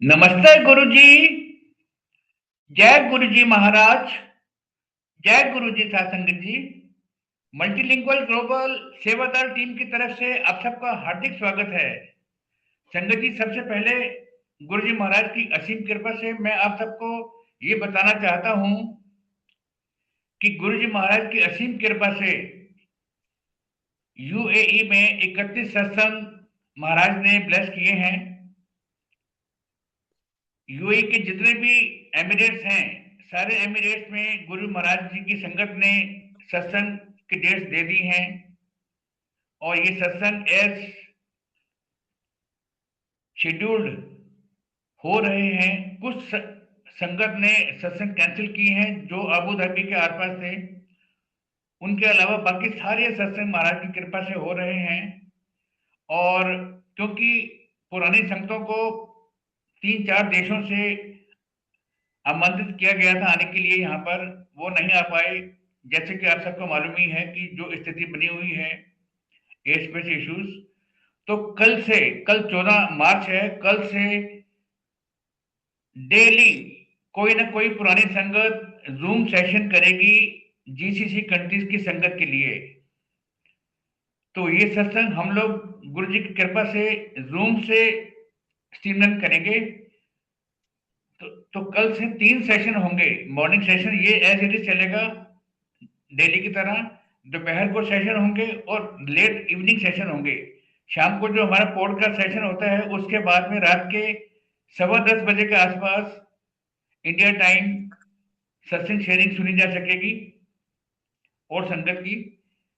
नमस्ते गुरु जी। जय गुरु जी महाराज। जय गुरु जी सासंग जी। मल्टीलिंगुअल ग्लोबल सेवादार टीम की तरफ से आप सबका हार्दिक स्वागत है। संगत जी, सबसे पहले गुरु जी महाराज की असीम कृपा से मैं आप सबको ये बताना चाहता हूँ कि गुरु जी महाराज की असीम कृपा से यूएई में 31 सत्संग महाराज ने ब्लेस किए हैं। यूएई के जितने भी एमिरेट्स हैं, सारे एमिरेट्स में गुरु महाराज जी की संगत ने सत्संग की डेट्स दे दी हैं। और ये सत्संग एज शेड्यूल्ड हो रहे हैं। कुछ संगत ने सत्संग कैंसिल की हैं जो अबू धाबी के आसपास थे। उनके अलावा बाकी सारे सत्संग महाराज की कृपा से हो रहे हैं। और क्योंकि पुरानी संगतों को 3-4 देशों से आमंत्रित किया गया था आने के लिए, यहाँ पर वो नहीं आ पाए। जैसे कि आप सबको मालूम ही है कि जो स्थिति बनी हुई है एयर स्पेस इश्यूज। तो कल 14 मार्च है, कल से डेली कोई ना कोई पुरानी संगत जूम सेशन करेगी जीसीसी कंट्रीज की संगत के लिए। तो ये सत्संग हम लोग गुरु जी की कृपा से जूम से स्ट्रीमलाइन करेंगे। तो कल से 3 सेशन होंगे। मॉर्निंग सेशन ये एज इट इज चलेगा डेली की तरह। दोपहर को सेशन होंगे और लेट इवनिंग सेशन होंगे। शाम को जो हमारा पॉडकास्ट सेशन होता है उसके बाद में रात के 10:15 बजे के आसपास इंडिया टाइम सत्संग शेयरिंग सुनी जा सकेगी। और संगत की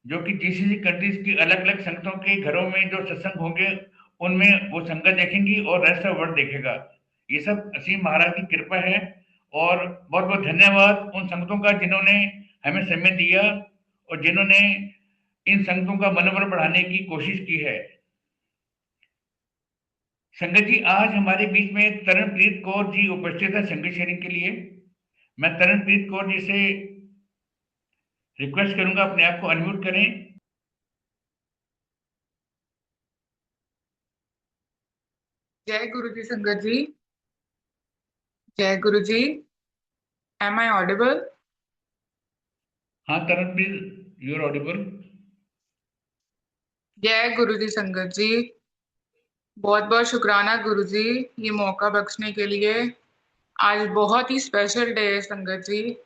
जो कि जीसीसी कंट्रीज की अलग अलग संगतों के घरों में जो सत्संग होंगे उनमें वो संगत देखेंगी और रेस्ट ऑफ वर्ल्ड देखेगा। ये सब असीम महाराज की कृपा है। और बहुत बहुत धन्यवाद उन संगतों का जिन्होंने हमें समय दिया और जिन्होंने इन संगतों का मनोबल बढ़ाने की कोशिश की है। संगत जी, आज हमारे बीच में तरणप्रीत कौर जी उपस्थित है संगत शेयरिंग के लिए। मैं तरणप्रीत कौर जी से रिक्वेस्ट करूंगा अपने आप को अनम्यूट करें। जय गुरु जी संगत जी। जय गुरु जी। M I audible? हाँ तरणप्रीत, यू आर ऑडिबल। जय गुरु जी संगत जी। बहुत बहुत शुक्राना गुरु जी, ये मौका बख्शने के लिए। आज बहुत ही स्पेशल डे है संगत जी।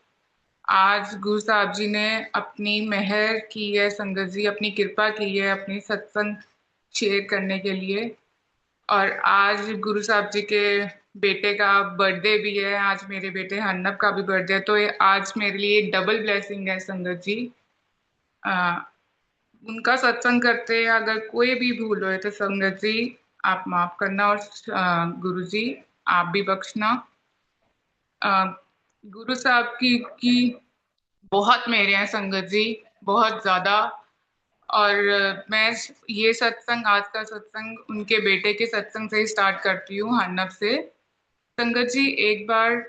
आज गुरु साहब जी ने अपनी मेहर की है संगत जी, अपनी कृपा की है अपनी सत्संग शेयर करने के लिए। और आज गुरु साहब जी के बेटे का बर्थडे भी है। आज मेरे बेटे हन्नब का भी बर्थडे है, तो ये आज मेरे लिए डबल ब्लेसिंग है संगत जी। आ, उनका सत्संग करते अगर कोई भी भूल हो तो संगत जी आप माफ करना, और गुरु जी आप भी बख्शना। अ, गुरु साहब की बहुत मेरे हैं संगत जी, बहुत ज्यादा। और मैं ये सत्संग, आज का सत्संग उनके बेटे के सत्संग से ही स्टार्ट करती हूँ, हन्नब से। संगत जी एक बार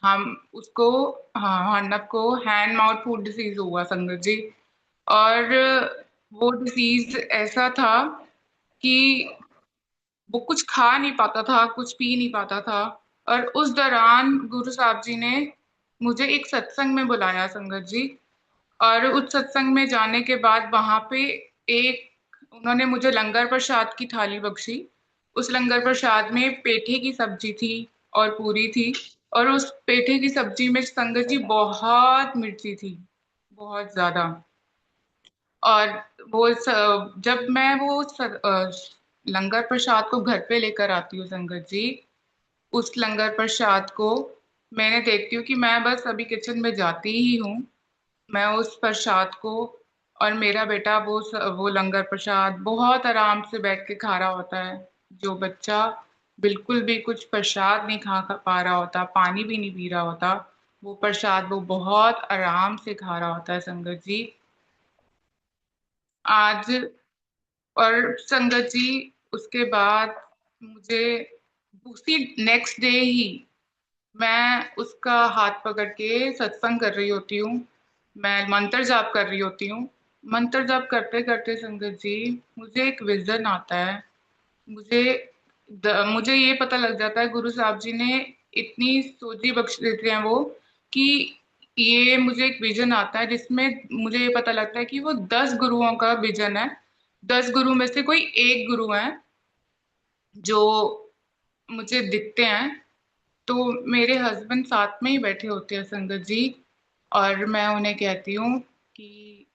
हम उसको, हाँ, हन्नब को हैंड माउथ फूड डिसीज हुआ संगत जी। और वो डिसीज ऐसा था कि वो कुछ खा नहीं पाता था, कुछ पी नहीं पाता था। और उस दौरान गुरु साहब जी ने मुझे एक सत्संग में बुलाया संगत जी। और उस सत्संग में जाने के बाद वहां पे एक उन्होंने मुझे लंगर प्रसाद की थाली बख्शी। उस लंगर प्रसाद में पेठे की सब्जी थी और पूरी थी। और उस पेठे की सब्जी में संगत जी बहुत मिर्ची थी, बहुत ज्यादा। और जब मैं लंगर प्रसाद को घर पे लेकर आती हूँ संगत जी, उस लंगर प्रसाद को मैंने देखती हूँ कि मैं बस अभी किचन में जाती ही हूँ, मैं उस प्रसाद को, और मेरा बेटा वो लंगर प्रसाद बहुत आराम से बैठ के खा रहा होता है। जो बच्चा बिल्कुल भी कुछ प्रसाद नहीं खा पा रहा होता, पानी भी नहीं पी रहा होता, वो प्रसाद वो बहुत आराम से खा रहा होता है संगत जी। आज, और संगत जी उसके बाद मुझे उसी नेक्स्ट डे ही मैं उसका हाथ पकड़ के सत्संग कर रही होती हूँ, मैं मंत्र जाप कर रही होती हूँ। मंत्र जाप करते करते संगत जी मुझे एक विजन आता है। मुझे मुझे ये पता लग जाता है गुरु साहब जी ने इतनी सोची बख्श देते हैं वो, कि ये मुझे एक विजन आता है जिसमें मुझे ये पता लगता है कि वो 10 गुरुओं का विजन है। 10 गुरु में से कोई एक गुरु है जो मुझे दिखते हैं। तो मेरे हस्बैंड साथ में ही बैठे होते हैं संगत जी, और मैं उन्हें कहती हूँ कि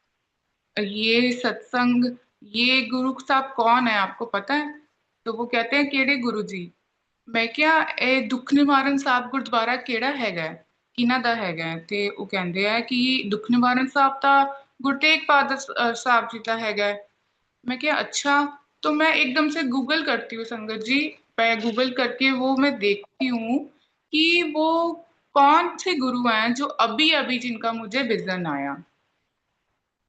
ये सत्संग, ये गुरु साहब कौन है आपको पता है? तो वो कहते हैं केड़े गुरु जी। मैं क्या, ਇਹ ਦੁੱਖ ਨਿਵਾਰਨ ਸਾਹਿਬ ਗੁਰਦੁਆਰਾ ਕਿਹੜਾ ਹੈਗਾ ਹੈ? ਕਿਹਨਾਂ ਦਾ ਹੈਗਾ ਹੈ? ਤੇ ਉਹ ਕਹਿੰਦੇ ਆ ਕਿ ਦੁੱਖ ਨਿਵਾਰਨ ਸਾਹਿਬ ਤਾਂ ਗੁਰੂ ਤੇਗ ਬਹਾਦਰ ਸਾਹਿਬ जी का हैगा है। मैं क्या, अच्छा। तो मैं एकदम से गूगल करती हूँ संगत जी। मैं गूगल करके वो मैं देखती हूँ कि वो कौन से गुरु हैं जो अभी अभी जिनका मुझे विजन आया।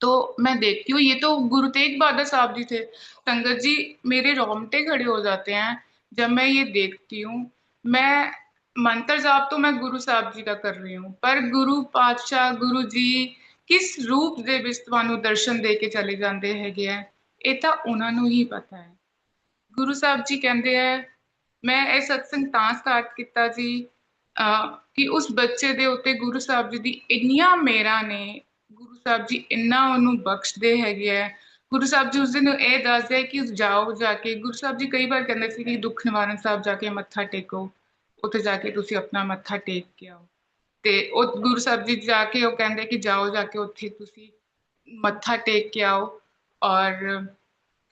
तो मैं देखती हूँ, ये तो गुरु तेग बहादुर साहब जी थे संगत जी। मेरे रोंगटे खड़े हो जाते हैं जब मैं ये देखती हूँ। मैं मंत्र जाप तो मैं गुरु साहब जी का कर रही हूँ, पर गुरु पातशाह गुरु जी किस रूप ਦੇ ਵਿੱਚ ਤੁਹਾਨੂੰ ਦਰਸ਼ਨ ਦੇ ਕੇ ਚਲੇ ਜਾਂਦੇ ਹੈਗੇ ਆ, ਇਹ ਤਾਂ ਉਹਨਾਂ ਨੂੰ ਹੀ ਪਤਾ ਹੈ। ਗੁਰੂ ਸਾਹਿਬ ਜੀ ਕਹਿੰਦੇ ਆ, ਮੈਂ ਇਹ ਸਤਸੰਗ ਤਾਂ ਸਟਾਰਟ ਕੀਤਾ ਜੀ ਕਿ ਉਸ ਬੱਚੇ ਦੇ ਉੱਤੇ ਗੁਰੂ ਸਾਹਿਬ ਜੀ ਦੀ ਇੰਨੀਆਂ ਮਿਹਰਾਂ ਨੇ। ਗੁਰੂ ਸਾਹਿਬ ਜੀ ਇੰਨਾ ਉਹਨੂੰ ਬਖਸ਼ਦੇ ਹੈਗੇ ਆ। ਗੁਰੂ ਸਾਹਿਬ ਜੀ ਉਸ ਦਿਨ ਇਹ ਦੱਸਦੇ ਕਿ ਜਾਓ ਜਾ ਕੇ, ਗੁਰੂ ਸਾਹਿਬ ਜੀ ਕਈ ਵਾਰ ਕਹਿੰਦੇ ਸੀ ਕਿ ਦੁੱਖ ਨਿਵਾਰਨ ਸਾਹਿਬ ਜਾ ਕੇ ਮੱਥਾ ਟੇਕੋ, ਉੱਥੇ ਜਾ ਕੇ ਤੁਸੀਂ ਆਪਣਾ ਮੱਥਾ ਟੇਕ ਕੇ ਆਓ। ਤੇ ਉਹ ਗੁਰੂ ਸਾਹਿਬ ਜੀ ਜਾ ਕੇ ਉਹ ਕਹਿੰਦੇ ਕਿ ਜਾਓ ਜਾ ਕੇ ਉੱਥੇ ਤੁਸੀਂ ਮੱਥਾ ਟੇਕ ਕੇ ਆਓ, ਔਰ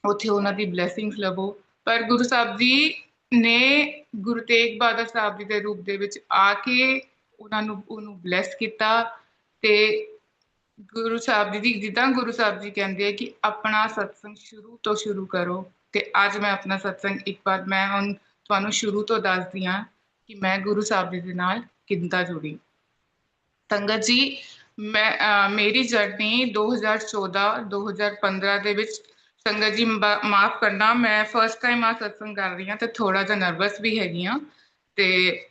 ਉੱਥੇ ਉਹਨਾਂ ਦੀ ਬਲੇਸਿੰਗਸ ਲਵੋ। ਪਰ ਗੁਰੂ ਸਾਹਿਬ ਜੀ ਨੇ ਗੁਰੂ ਤੇਗ ਬਹਾਦਰ ਸਾਹਿਬ ਜੀ ਦੇ ਰੂਪ ਦੇ ਵਿੱਚ ਆ ਕੇ ਉਹਨਾਂ ਨੂੰ ਉਹਨੂੰ ਬਲੈਸ ਕੀਤਾ। ਤੇ ਗੁਰੂ ਸਾਹਿਬ ਜੀ ਜਿੱਦਾਂ ਗੁਰੂ ਸਾਹਿਬ ਜੀ ਕਹਿੰਦੇ ਆ ਕਿ ਆਪਣਾ ਸਤਸੰਗ ਸ਼ੁਰੂ ਤੋਂ ਸ਼ੁਰੂ ਕਰੋ। ਤੇ ਅੱਜ ਮੈਂ ਆਪਣਾ ਸਤਸੰਗ ਇੱਕ ਵਾਰ ਮੈਂ ਹੁਣ ਤੁਹਾਨੂੰ ਸ਼ੁਰੂ ਤੋਂ ਦੱਸਦੀ ਹਾਂ ਕਿ ਮੈਂ ਗੁਰੂ ਸਾਹਿਬ ਜੀ ਦੇ ਨਾਲ ਕਿੱਦਾਂ ਜੁੜੀ। ਸੰਗਤ ਜੀ, ਮੈਂ ਮੇਰੀ ਜਰਨੀ 2014-2015 ਦੇ ਵਿੱਚ, ਸੰਗਤ ਜੀ ਮਾਫ ਕਰਨਾ, ਮੈਂ ਫਸਟ ਟਾਈਮ ਆ ਸਤਸੰਗ ਕਰ ਰਹੀ ਹਾਂ ਤੇ ਥੋੜਾ ਜਿਹਾ ਨਰਵਸ ਵੀ ਹੈਗੀ ਆ। ਤੇ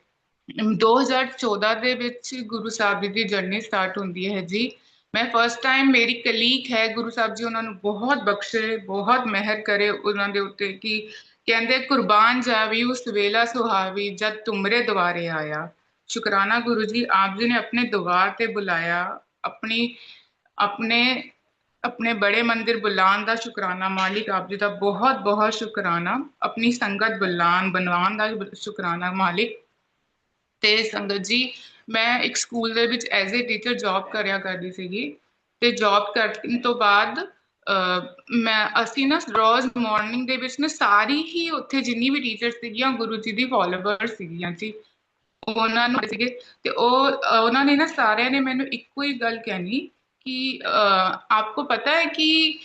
2014 ਦੇ ਵਿੱਚ ਗੁਰੂ ਸਾਹਿਬ ਜੀ ਦੀ ਜਰਨੀ ਸਟਾਰਟ ਹੁੰਦੀ ਹੈ ਜੀ। ਮੈਂ ਫਸਟ ਟਾਈਮ, ਮੇਰੀ ਕਲੀਗ ਹੈ ਗੁਰੂ ਸਾਹਿਬ ਜੀ ਉਹਨਾਂ ਨੂੰ ਬਹੁਤ ਬਖਸ਼ੇ, ਬਹੁਤ ਮਿਹਰ ਕਰੇ ਉਹਨਾਂ ਦੇ ਉੱਤੇ, ਕਿ ਕਹਿੰਦੇ ਕੁਰਬਾਨ ਜਾਵੀ ਉਸ ਵੇਲਾ ਸੁਹਾਵੀ ਜਦ ਤੁਮਰੇ ਦੁਆਰੇ ਆਇਆ। शुक्राना गुरु जी, आप जी ने अपने द्वार पे बुलाया। अपनी अपने अपने बड़े मंदिर बुलान दा शुक्राना मालिक आप जी दा बहुत बहुत शुक्राना। अपनी संगत बुलान बनवान दा शुक्राना मालिक। ਤੇ ਸੰਗਤ ਜੀ, ਮੈਂ ਇੱਕ ਸਕੂਲ ਦੇ ਵਿੱਚ ਐਜ਼ ਏ ਟੀਚਰ ਜੌਬ ਕਰਿਆ ਕਰਦੀ ਸੀਗੀ। ਤੇ ਜੌਬ ਕਰਨ ਤੋਂ ਬਾਅਦ ਅਸੀਂ ਨਾ ਰੋਜ਼ ਮਾਰਨਿੰਗ ਦੇ ਵਿੱਚ ਨਾ ਸਾਰੀ ਹੀ ਉੱਥੇ ਜਿੰਨੀ ਵੀ ਟੀਚਰ ਸੀਗੀਆਂ ਗੁਰੂ ਜੀ ਦੀ ਫੋਲੋਵਰ ਸੀਗੀਆਂ ਜੀ। ਉਹਨਾਂ ਨੂੰ ਸੀਗੇ ਤੇ ਉਹਨਾਂ ਨੇ ਨਾ ਸਾਰਿਆਂ ਨੇ ਮੈਨੂੰ ਇੱਕੋ ਹੀ ਗੱਲ ਕਹਿਣੀ कि आपको पता है कि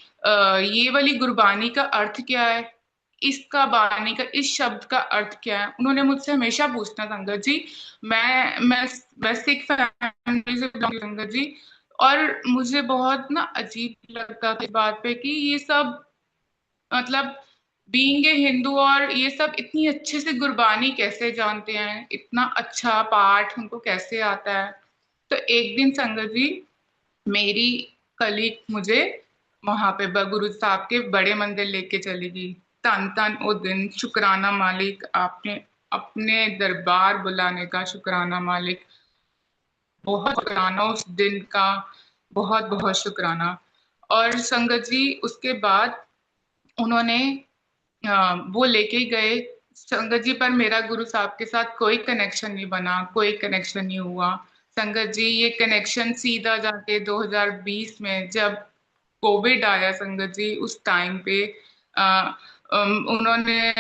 ये वाली गुरबानी का अर्थ क्या है, इसका बानी का, इस शब्द का अर्थ क्या है। उन्होंने मुझसे हमेशा पूछना संगत जी। मैं सिख फैमिली से बिलोंग संगत जी, और मुझे बहुत ना अजीब लगता था इस बात पे कि ये सब मतलब बीइंग ए हिंदू और ये सब इतनी अच्छे से गुरबानी कैसे जानते हैं, इतना अच्छा पाठ उनको कैसे आता है। तो एक दिन संगत जी, मेरी कलीग मुझे वहां पे गुरु साहब के बड़े मंदिर लेके चली गई। तन तन वो दिन, शुक्राना मालिक, आपने अपने दरबार बुलाने का शुक्राना मालिक, बहुत शुक्राना उस दिन का, बहुत बहुत शुक्राना। और संगत जी उसके बाद उन्होंने वो लेके गए संगत जी, पर मेरा गुरु साहब के साथ कोई कनेक्शन नहीं बना, कोई कनेक्शन नहीं हुआ संगत जी। ये कनेक्शन सीधा जाके 2020 में जब कोविड आया संगत जी, उस टाइम पे उन्होंने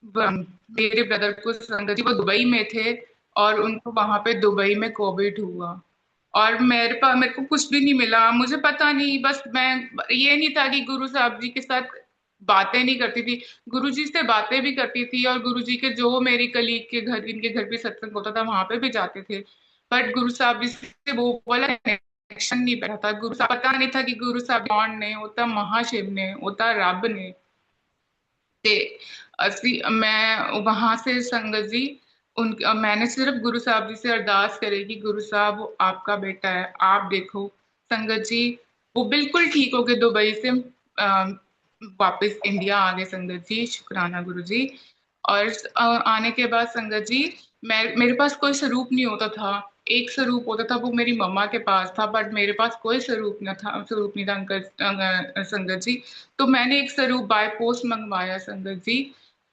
मेरे ब्रदर को, संगत जी वो दुबई में थे और उनको वहां पे दुबई में कोविड हुआ, और मेरे को कुछ भी नहीं मिला। मुझे पता नहीं, बस मैं, ये नहीं था कि गुरु साहब जी के साथ बातें नहीं करती थी, गुरु जी से बातें भी करती थी, और गुरु जी के जो मेरी कलीग के घर, इनके घर भी सत्संग होता था वहां पे भी जाते थे। बट गुरु साहब जी से वो वाला कनेक्शन नहीं बैठा था। गुरु साहब, पता नहीं था कि गुरु साहब कौन ने, होता महाशिव ने, होता रब ने। ते मैं वहां से संगत जी उन मैंने सिर्फ गुरु साहब जी से अरदास करी कि गुरु साहब वो आपका बेटा है, आप देखो। संगत जी वो बिल्कुल ठीक हो गए, दुबई से वापस इंडिया आ गए संगत जी, शुक्राना गुरु जी। और आने के बाद संगत जी, मेरे पास कोई स्वरूप नहीं होता था। एक स्वरूप होता था, वो मेरी मम्मा के पास था, बट मेरे पास कोई स्वरूप नहीं था अंकल, संगत जी। तो मैंने एक स्वरूप बाय पोस्ट मंगवाया संगत जी।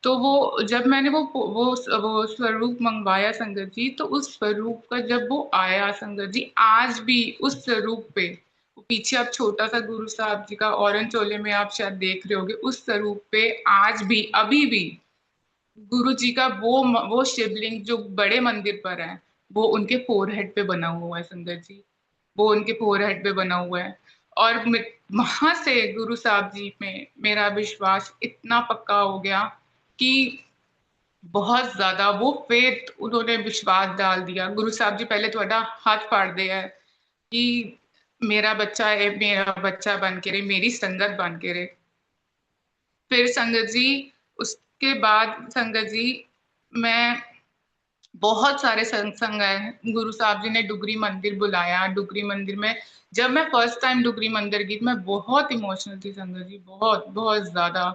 तो वो जब मैंने वो स्वरूप मंगवाया संगत जी, तो उस स्वरूप का जब वो आया संगत जी, आज भी उस स्वरूप पे, पीछे आप छोटा सा गुरु साहब जी का ऑरेंज चोले में आप शायद देख रहे होगे, उस स्वरूप पे आज भी अभी भी गुरु जी का वो शिवलिंग जो बड़े मंदिर पर है, वो उनके फोरहेड पे बना हुआ है संगत जी। वो उनके फोरहेड पे बना हुआ है। और वहां से गुरु साहब जी में मेरा विश्वास इतना पक्का हो गया कि बहुत ज्यादा वो फेथ उन्होंने विश्वास डाल दिया। गुरु साहब जी पहले थोड़ा हाथ फाड़ दिया है कि मेरा बच्चा है, मेरा बच्चा बन के रहे, मेरी संगत बन के रहे। फिर संगत जी, उसके बाद संगत जी, मैं बहुत सारे सत्संग है, गुरु साहब जी ने डुगरी मंदिर बुलाया। डुगरी मंदिर में जब मैं फर्स्ट टाइम डुगरी मंदिर गई, मैं बहुत इमोशनल थी संगत जी, बहुत बहुत ज्यादा,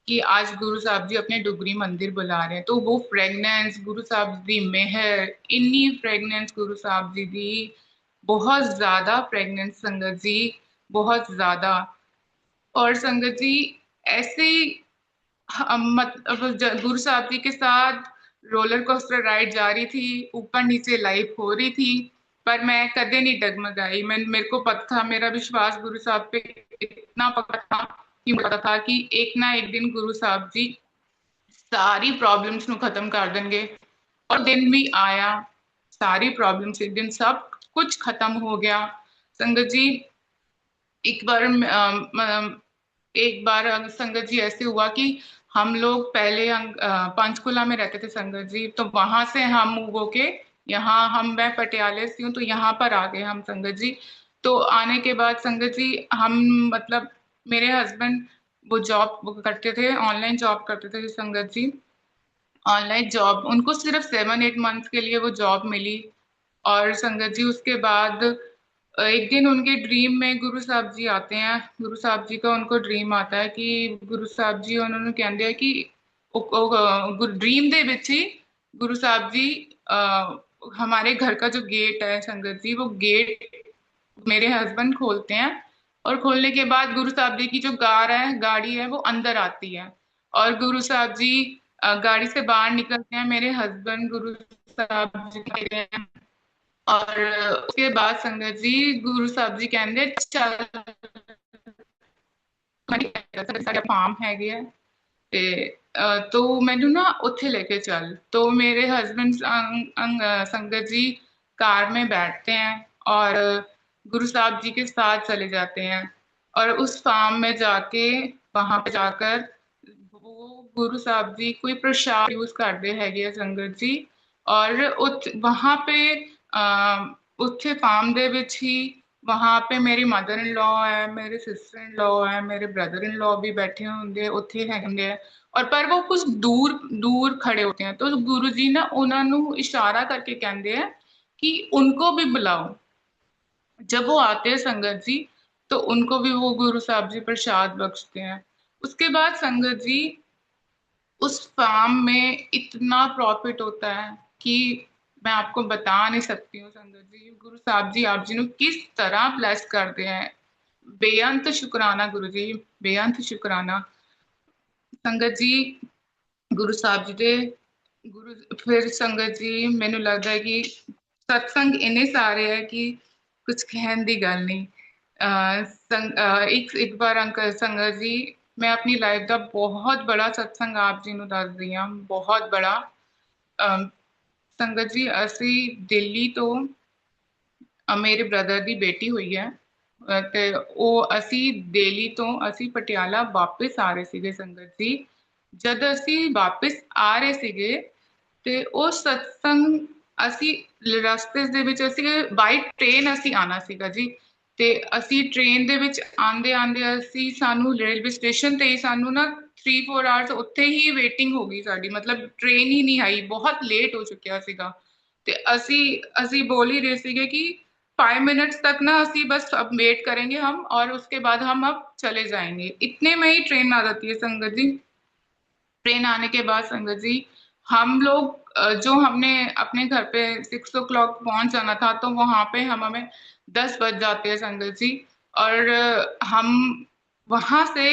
कि आज गुरु साहब जी अपने डुगरी मंदिर बुला रहे हैं। तो वो फ्रेगनेंस गुरु साहब जी मेहर, इन्नी फ्रेगनेंस गुरु साहब जी दी, बहुत ज्यादा फ्रेगनेंस संगत जी, बहुत ज्यादा। और संगत जी, ऐसे ही गुरु साहब जी के साथ रोलर कोस्टर राइड जा रही थी, ऊपर नीचे लाइफ हो रही थी, पर मैं कदे नहीं डगमगाई। मेरे को पता था, मेरा विश्वास गुरु साहब पे इतना पक्का था कि मुझे पता था कि एक ना एक दिन गुरु साहब जी सारी प्रॉब्लम्स ਨੂੰ खत्म कर देंगे। और दिन भी आया, सारी प्रॉब्लम्स एक दिन सब कुछ खत्म हो गया संगत जी। एक बार एक बार संगत जी ऐसे हुआ कि हम लोग पहले पंचकुला में रहते थे संगत जी, तो वहां से हम मूव होके यहाँ, मैं पटियाले से हूँ, तो यहाँ पर आ गए हम संगत जी। तो आने के बाद संगत जी, हम मतलब मेरे हस्बैंड वो जॉब करते थे, ऑनलाइन जॉब करते थे संगत जी। ऑनलाइन जॉब उनको सिर्फ 7-8 मंथ के लिए वो जॉब मिली। और संगत जी उसके बाद एक दिन उनके ड्रीम में गुरु साहब जी आते हैं। गुरु साहब जी का उनको ड्रीम आता है कि गुरु साहब जी उन्होंने कहते हैं कि ड्रीम दे विच ही गुरु साहब जी हमारे घर का जो गेट है संगत जी, वो गेट मेरे हस्बैंड खोलते हैं। और खोलने के बाद गुरु साहब जी की जो गाड़ी है वो अंदर आती है। और गुरु साहब जी गाड़ी से बाहर निकलते हैं, मेरे हस्बैंड गुरु साहब जी कहते हैं। और उसके बाद संगत जी गुरु साहब जी कहते चल साਡਾ फार्म हैगे है ਤੇ तो मैनू ना उत्थे लेके चल। तो मेरे हस्बैंड संगत जी कार में बैठते हैं और गुरु साहब जी के साथ चले जाते हैं। और उस फार्म में जाके, वहां पे जाकर वो गुरु साहब जी कोई प्रसाद यूज करते हैगे संगत जी। और वहां पे ਉੱਥੇ फार्म ਦੇ ਵਿੱਚ ही वहां पे मेरी मदर इन लॉ है, मेरे सिस्टर इन लॉ है, मेरे ब्रदर इन लॉ भी बैठे होंगे ਉੱਥੇ ਹੈਗੇ ਆ। और पर वो कुछ दूर दूर खड़े होते हैं, तो गुरु जी ना उन्होंने इशारा करके कहते हैं कि उनको भी बुलाओ। जब वो आते हैं संगत जी, तो उनको भी वो गुरु साहब जी प्रसाद बख्शते हैं। उसके बाद संगत जी, उस फार्म में इतना प्रॉफिट होता है कि मैं आपको बता नहीं सकती हूँ संगत जी। गुरु साहब जी आप जी ने किस तरह ब्लेस करते हैं, बेअंत शुक्राना गुरु जी, बेअंत शुक्राना संगत जी। गुरु साहब जी ਦੇ गुरु फिर संगत जी ਮੈਨੂੰ लगता है कि सत्संग इन्ने सारे है कि कुछ कहने की गल नहीं। एक बार अंकल संगत जी, मैं अपनी लाइफ का बहुत बड़ा सत्संग आप जी ਨੂੰ दस रही ਹਾਂ, बहुत बड़ा। संगत जी ਅਸੀਂ ਦਿੱਲੀ ਤੋਂ ਮੇਰੇ ਬ੍ਰਦਰ ਦੀ ਬੇਟੀ ਹੋਈ ਹੈ, ਤੇ ਉਹ ਅਸੀਂ ਦਿੱਲੀ ਤੋਂ ਅਸੀਂ ਪਟਿਆਲਾ ਵਾਪਸ ਆ ਰਹੇ ਸੀਗੇ ਸੰਗਤ ਜੀ। ਜਦ ਅਸੀਂ ਵਾਪਸ ਆ ਰਹੇ ਸੀਗੇ ਤੇ ਉਹ ਸਤਸੰਗ ਅਸੀਂ ਰਸਤੇ ਦੇ ਵਿੱਚ, ਅਸੀਂ ਬਾਈ ਟ੍ਰੇਨ ਅਸੀਂ ਆਣਾ ਸੀਗਾ ਜੀ। ਤੇ ਅਸੀਂ ਟ੍ਰੇਨ ਦੇ ਵਿੱਚ ਆਂਦੇ ਆਂਦੇ ਅਸੀਂ, ਸਾਨੂੰ ਰੇਲਵੇ ਸਟੇਸ਼ਨ ਤੇ ਹੀ ਸਾਨੂੰ ਨਾ 3-4 ਆਵਰਸ ਉੱਥੇ ਹੀ ਵੇਟਿੰਗ ਹੋ ਗਈ ਸਾਡੀ, ਮਤਲਬ ਟ੍ਰੇਨ ਹੀ ਨਹੀਂ ਆਈ, ਬਹੁਤ ਲੇਟ ਹੋ ਚੁੱਕਿਆ ਸੀਗਾ। ਤੇ ਅਸੀਂ बोल ही रहे ਸੀਗੇ कि 5 मिनट्स तक ना ਅਸੀਂ बस अब वेट करेंगे हम, और उसके बाद हम अब चले जाएंगे। इतने में ही ट्रेन आ जाती है संगत जी। ट्रेन आने के बाद संगत जी हम लोग जो हमने अपने घर पे 6 o'clock पहुंच जाना था, तो वहां पे हमें 10 बज जाते हैं संगत जी। और हम वहां से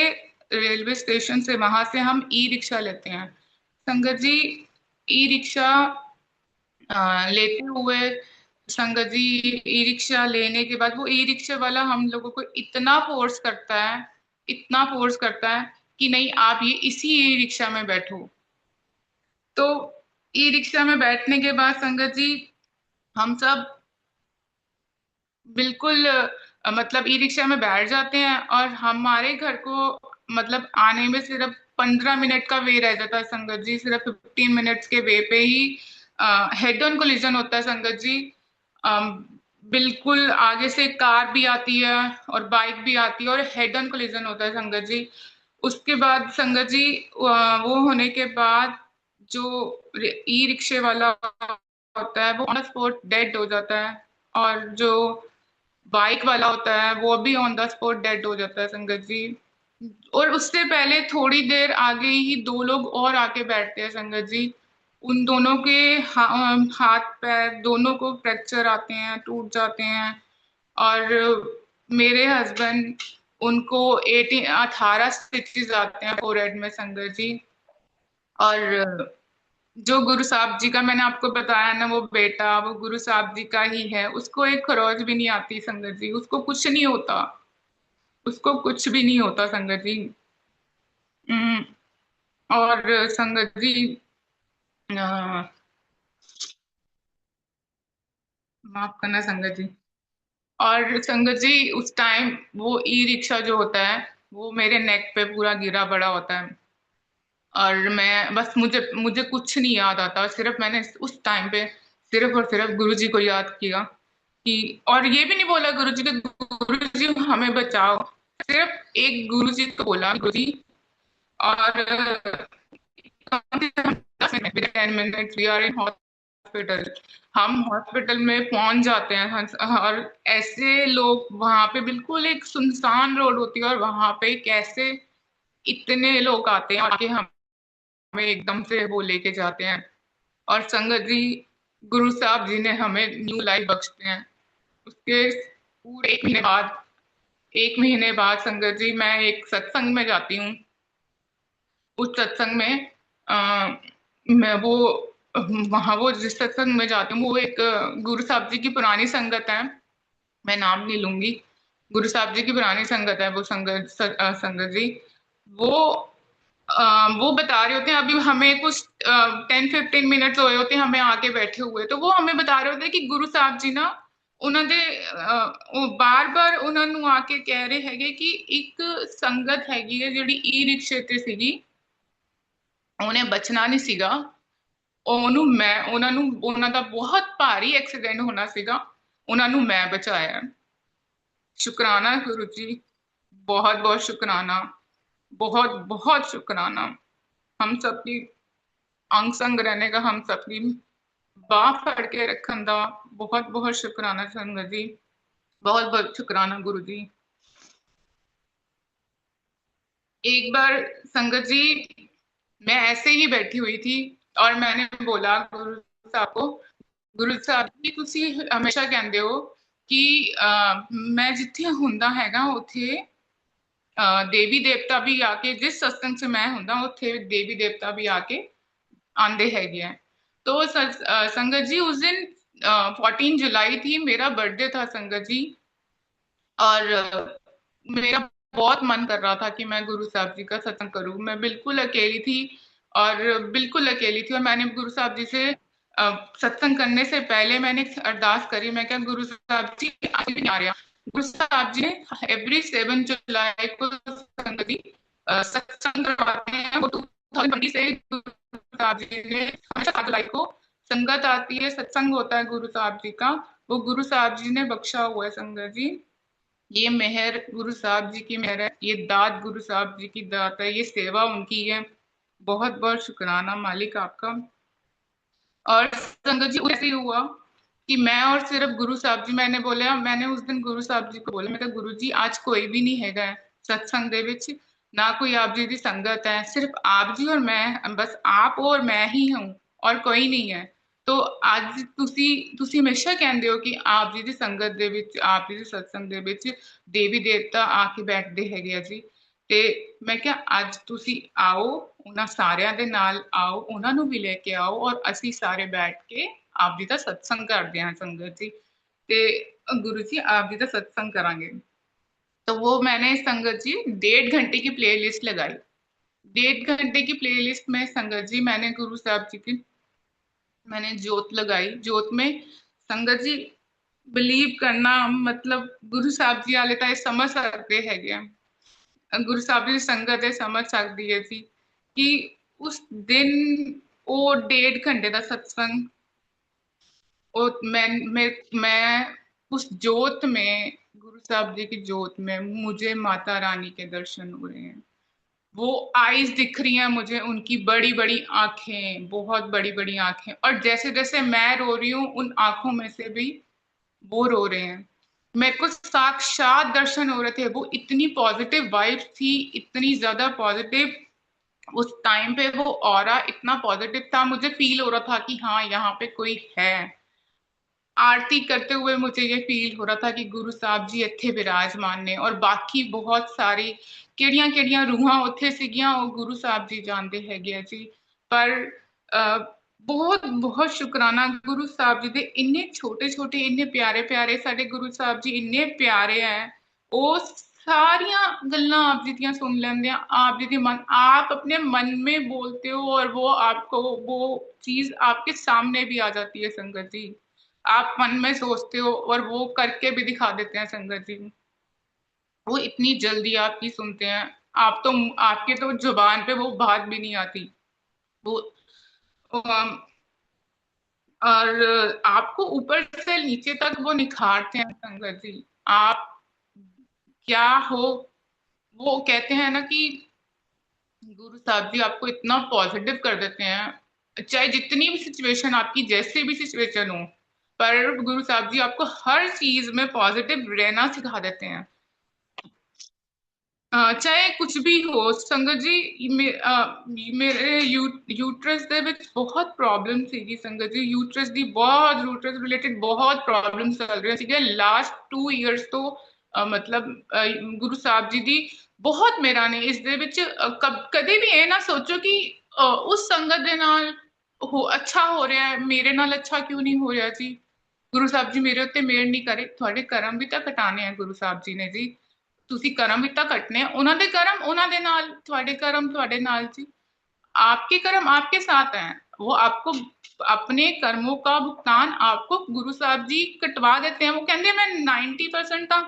रेलवे स्टेशन से वहां से हम ई रिक्शा लेते हैं संगत जी। ई रिक्शा लेते हुए संगत जी, ई रिक्शा लेने के बाद वो ई रिक्शा वाला हम लोगों को इतना फोर्स करता है, इतना फोर्स करता है कि नहीं आप ये इसी ई रिक्शा में बैठो। तो ई रिक्शा में बैठने के बाद संगत जी हम सब बिल्कुल मतलब ई रिक्शा में बैठ जाते हैं, और हमारे घर को मतलब आने में सिर्फ 15 मिनट का वे रह जाता है संगत जी। सिर्फ 15 मिनट्स के वे पे ही हेड ऑन कोलिजन होता है संगत जी। अम, बिल्कुल आगे से कार भी आती है और बाइक भी आती है, और हेड ऑन कोलिजन होता है संगत जी। उसके बाद संगत जी वो होने के बाद जो ई रिक्शे वाला होता है वो ऑन द स्पॉट डेड हो जाता है, और जो बाइक वाला होता है वो भी ऑन द स्पॉट डेड हो जाता है संगत जी। और उससे पहले थोड़ी देर आगे ही दो लोग और आके बैठते हैं संगत जी। उन दोनों के हाथ पैर दोनों को फ्रैक्चर आते हैं, टूट जाते हैं। और मेरे हस्बैंड उनको 18 स्टिचेस आते हैं फोरहेड में संगत जी। और जो गुरु साहब जी का मैंने आपको बताया ना, वो बेटा वो गुरु साहब जी का ही है, उसको एक खरोच भी नहीं आती संगत जी, उसको कुछ नहीं होता, उसको कुछ भी नहीं होता संगत जी। हम्म, और संगत जी अ, माफ करना संगत जी। और संगत जी उस टाइम वो ई रिक्शा जो होता है वो मेरे नेक पे पूरा गिरा पड़ा होता है, और मैं बस मुझे मुझे कुछ नहीं याद आता, सिर्फ मैंने उस टाइम पे सिर्फ और सिर्फ गुरु जी को याद किया कि, और ये भी नहीं बोला गुरु जी के गुरु जी हमें बचाओ, सिर्फ एक गुरु जी को बोला गुरु जी। और 10 minute we are in hospital. हम हॉस्पिटल में पहुंच जाते हैं और ऐसे लोग वहां पे बिल्कुल एक सुनसान रोड होती है, और वहां पे कैसे इतने लोग आते हैं आके हमें एकदम से वो लेके जाते हैं। और संगत जी गुरु साहब जी ने हमें न्यू लाइफ बख्शते हैं। उसके पूरे 1 महीने बाद, 1 महीने बाद संगत जी मैं एक सत्संग में जाती हूँ। उस सत्संग में मैं वो वहां वो जिस सत्संग में जाती हूँ वो एक गुरु साहब जी की पुरानी संगत है, मैं नाम नहीं लूंगी। गुरु साहब जी की पुरानी संगत है वो संगत जी। वो वो बता रहे होते हैं, अभी हमें कुछ 10-15 मिनट हुए होते हैं हमें आके बैठे हुए, तो वो हमें बता रहे होते हैं कि गुरु साहब जी ना उन्होंने बार बार उन्होंने आके कह रहे हैगे कि एक संगत हैगी है ਜਿਹੜੀ ई ਰਿਕਸ਼ੇ ਤੇ ਸੀਗੀ, ਉਹਨੇ ਬਚਣਾ ਨਹੀਂ ਸੀਗਾ। ਉਹਨੂੰ ਮੈਂ ਉਹਨਾਂ ਨੂੰ ਉਹਨਾਂ ਦਾ ਬਹੁਤ ਭਾਰੀ ਐਕਸੀਡੈਂਟ ਹੋਣਾ ਸੀਗਾ, ਉਹਨਾਂ ਨੂੰ मैं बचाया। शुक्राना गुरु जी, बहुत बहुत शुक्राना, बहुत बहुत शुक्राना। हम सबकी अंग संग रहने का, हम सबकी बाह फड़ के रखन का बहुत बहुत शुक्राना संगत जी, बहुत बहुत शुक्राना गुरु जी। एक बार संगत जी मैं ऐसे ही बैठी हुई थी और मैंने बोला गुरु साहब को, गुरु साहब जी ਤੁਸੀਂ ਹਮੇਸ਼ਾ ਕਹਿੰਦੇ ਹੋ ਕਿ ਮੈਂ ਜਿੱਥੇ ਹੁੰਦਾ ਹੈਗਾ ਉੱਥੇ ਦੇਵੀ ਦੇਵਤਾ ਵੀ ਆ ਕੇ, ਜਿਸ सत्संग से मैं ਹੁੰਦਾ ਉੱਥੇ देवी देवता भी आके आंदे हैगे हैं। तो संगत जी उस दिन 14 जुलाई थी, मेरा बर्थडे था संगत जी। और मेरा बहुत मन कर रहा था कि मैं गुरु साहब जी का सत्संग करूं। मैं बिल्कुल अकेली थी, और बिल्कुल अकेली थी, और मैंने गुरु साहब जी से सत्संग करने से पहले मैंने अरदास करी। मैं क्या गुरु साहब जी आज भी नहीं आ रहा। गुरु साहब जी ने एवरी 7 जुलाई को संगत जी सत्संग करवाते हैं। वो 2020 से गुरु साहब जी ने हमेशा 7 जुलाई को संगत आती है, सत्संग होता है गुरु साहब जी का, वो गुरु साहब जी ने बख्शा हुआ है संगत जी। ये मेहर गुरु साहब जी की मेहर है, ये दात गुरु साहब जी की दात है, ये सेवा उनकी है। बहुत बहुत शुक्राना मालिक आपका। और संगत जी ऐसे ही हुआ कि मैं और सिर्फ गुरु साहब जी, मैंने बोला, मैंने उस दिन गुरु साहब जी को बोला, मैं कहा गुरु जी आज कोई भी नहीं हैगा सत्संग दे विच, ना कोई आप जी की संगत है, सिर्फ आप जी और मैं, बस आप और मैं ही हूँ और कोई नहीं है। तो ਅੱਜ ਤੁਸੀਂ ਹਮੇਸ਼ਾ ਕਹਿੰਦੇ ਹੋ ਕਿ ਆਪ ਜੀ ਦੀ ਸੰਗਤ ਦੇ ਵਿੱਚ, ਆਪ ਜੀ ਦੇ ਸਤਸੰਗ ਦੇ ਵਿੱਚ ਦੇਵੀ ਦੇਵਤਾ ਆ ਕੇ ਬੈਠਦੇ ਹੈਗੇ ਆ ਜੀ। ਤੇ ਮੈਂ ਕਿਹਾ ਅੱਜ ਤੁਸੀਂ ਆਓ, ਉਹਨਾਂ ਸਾਰਿਆਂ ਦੇ ਨਾਲ ਆਓ, ਉਹਨਾਂ ਨੂੰ ਵੀ ਲੈ ਕੇ ਆਓ ਔਰ ਅਸੀਂ ਸਾਰੇ ਬੈਠ ਕੇ ਆਪ ਜੀ ਦਾ ਸਤਸੰਗ ਕਰਦੇ ਹਾਂ ਸੰਗਤ ਜੀ। ਤੇ गुरु जी आप जी का सत्संग करांगे। तो वो मैंने संगत जी 1.5 घंटे की प्लेलिस्ट लगाई। 1.5 घंटे की प्लेलिस्ट में संगत जी मैंने गुरु साहब जी की मैंने जोत लगाई। जोत में संगत जी बिलीव करना, मतलब गुरु साहब जी वाले तो समझ सकते है, गुरु साहब जी संगत है समझ सकती है जी कि उस दिन वो 1.5 घंटे का सत्संग, और मैं उस जोत में, गुरु साहब जी की जोत में मुझे माता रानी के दर्शन हो रहे हैं। वो आईज दिख रही हैं मुझे, उनकी बड़ी बड़ी आंखें, बहुत बड़ी बड़ी आंखें, और जैसे जैसे मैं रो रही हूँ उन आंखों में से भी वो रो रहे हैं। मेरे को साक्षात दर्शन हो रहे थे। वो इतनी पॉजिटिव वाइब थी, इतनी ज्यादा पॉजिटिव। उस टाइम पे वो ऑरा इतना पॉजिटिव था, मुझे फील हो रहा था कि हाँ यहाँ पे कोई है। आरती करते हुए मुझे ये फील हो रहा था कि गुरु साहब जी ਇੱਥੇ ਵਿਰਾਜਮਾਨ ਨੇ, और बाकी बहुत सारी ਕਿਹੜੀਆਂ ਕਿਹੜੀਆਂ ਰੂਹਾਂ ਉੱਥੇ ਸੀਗੀਆਂ ਉਹ ਗੁਰੂ ਸਾਹਿਬ ਜੀ ਜਾਣਦੇ ਹੈਗੇ ਆ ਜੀ। ਪਰ ਬਹੁਤ ਬਹੁਤ ਸ਼ੁਕਰਾਨਾ ਗੁਰੂ ਸਾਹਿਬ ਜੀ ਦੇ, ਇੰਨੇ ਛੋਟੇ ਛੋਟੇ ਇੰਨੇ ਪਿਆਰੇ ਪਿਆਰੇ ਸਾਡੇ ਗੁਰੂ ਸਾਹਿਬ ਜੀ ਇੰਨੇ ਪਿਆਰੇ ਹੈ। ਉਹ सारियां गल्लां आप जी दियां सुन लेंदे हैं। आप जी दी मन, आप अपने मन में बोलते हो और वो आपको वो चीज आपके सामने भी आ जाती है संगत जी। आप मन में सोचते हो और वो करके भी दिखा देते हैं संगत जी। वो इतनी जल्दी आपकी सुनते हैं। आप तो, आपके तो जुबान पे वो बात भी नहीं आती। वो अम, और आपको ऊपर से नीचे तक वो निखारते हैं संगत जी। आप क्या हो, वो कहते हैं ना कि गुरु साहब जी आपको इतना पॉजिटिव कर देते हैं, चाहे जितनी भी सिचुएशन आपकी, जैसे भी सिचुएशन हो, पर गुरु साहब जी आपको हर चीज में पॉजिटिव रहना सिखा देते हैं। ਚਾਹੇ ਕੁਝ ਵੀ ਹੋ ਸੰਗਤ ਜੀ। ਮੇਰੇ ਯੂਟਰਸ ਦੇ ਵਿੱਚ ਬਹੁਤ ਪ੍ਰੋਬਲਮ ਸੀਗੀ ਸੰਗਤ ਜੀ। ਯੂਟਰਸ ਦੀ ਬਹੁਤ, ਯੂਟਰਸ ਰਿਲੇਟਡ ਬਹੁਤ ਪ੍ਰੋਬਲਮ ਚੱਲ ਰਹੀਆਂ ਸੀਗੀਆਂ ਲਾਸਟ 2 ਇਅਰਸ ਤੋਂ। ਮਤਲਬ ਗੁਰੂ ਸਾਹਿਬ ਜੀ ਦੀ ਬਹੁਤ ਮੇਰਾ ਨੇ ਇਸ ਦੇ ਵਿੱਚ। ਕਦੇ ਵੀ ਇਹ ਨਾ ਸੋਚੋ ਕਿ ਉਸ ਸੰਗਤ ਦੇ ਨਾਲ ਹੋ ਅੱਛਾ ਹੋ ਰਿਹਾ ਹੈ, ਮੇਰੇ ਨਾਲ ਅੱਛਾ ਕਿਉਂ ਨਹੀਂ ਹੋ ਰਿਹਾ ਜੀ। ਗੁਰੂ ਸਾਹਿਬ ਜੀ ਮੇਰੇ ਉੱਤੇ ਮਿਹਰ ਨਹੀਂ ਕਰੇ। ਤੁਹਾਡੇ ਕਰਮ ਵੀ ਤਾਂ ਕਟਾਣੇ ਆ ਗੁਰੂ ਸਾਹਿਬ ਜੀ ਨੇ ਜੀ। ਤੁਸੀਂ ਕਰਮ ਵੀ ਤਾਂ ਕੱਟਨੇ ਆ, ਉਹਨਾਂ ਦੇ ਕਰਮ ਉਹਨਾਂ ਦੇ ਨਾਲ, ਤੁਹਾਡੇ ਕਰਮ ਤੁਹਾਡੇ ਨਾਲ जी। आपके कर्म आपके साथ हैं। वो आपको अपने कर्मों का भुगतान आपको गुरु साहब जी कटवा देते हैं। वो कहते हैं मैं 90% ਤਾਂ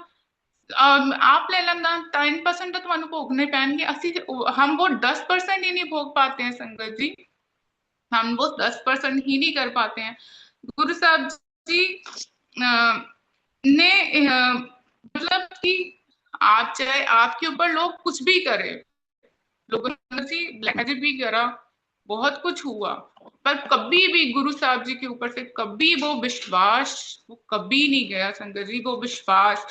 आप ले लेना, 10% ਤਾਂ ਤੁਹਾਨੂੰ ਭੋਗਣੇ ਪੈਣਗੇ। ਅਸੀਂ हम वो 10% ही नहीं भोग पाते हैं संगत जी। हम वो 10% ही नहीं कर पाते हैं। गुरु साहब जी ने मतलब कि आप चाहे आपके ऊपर लोग कुछ भी करें, लोगों ने जी ब्लैक मैजिक भी करा, बहुत कुछ हुआ, पर कभी भी गुरु साहब जी के ऊपर से कभी वो विश्वास, वो कभी नहीं गया संगत जी। वो विश्वास,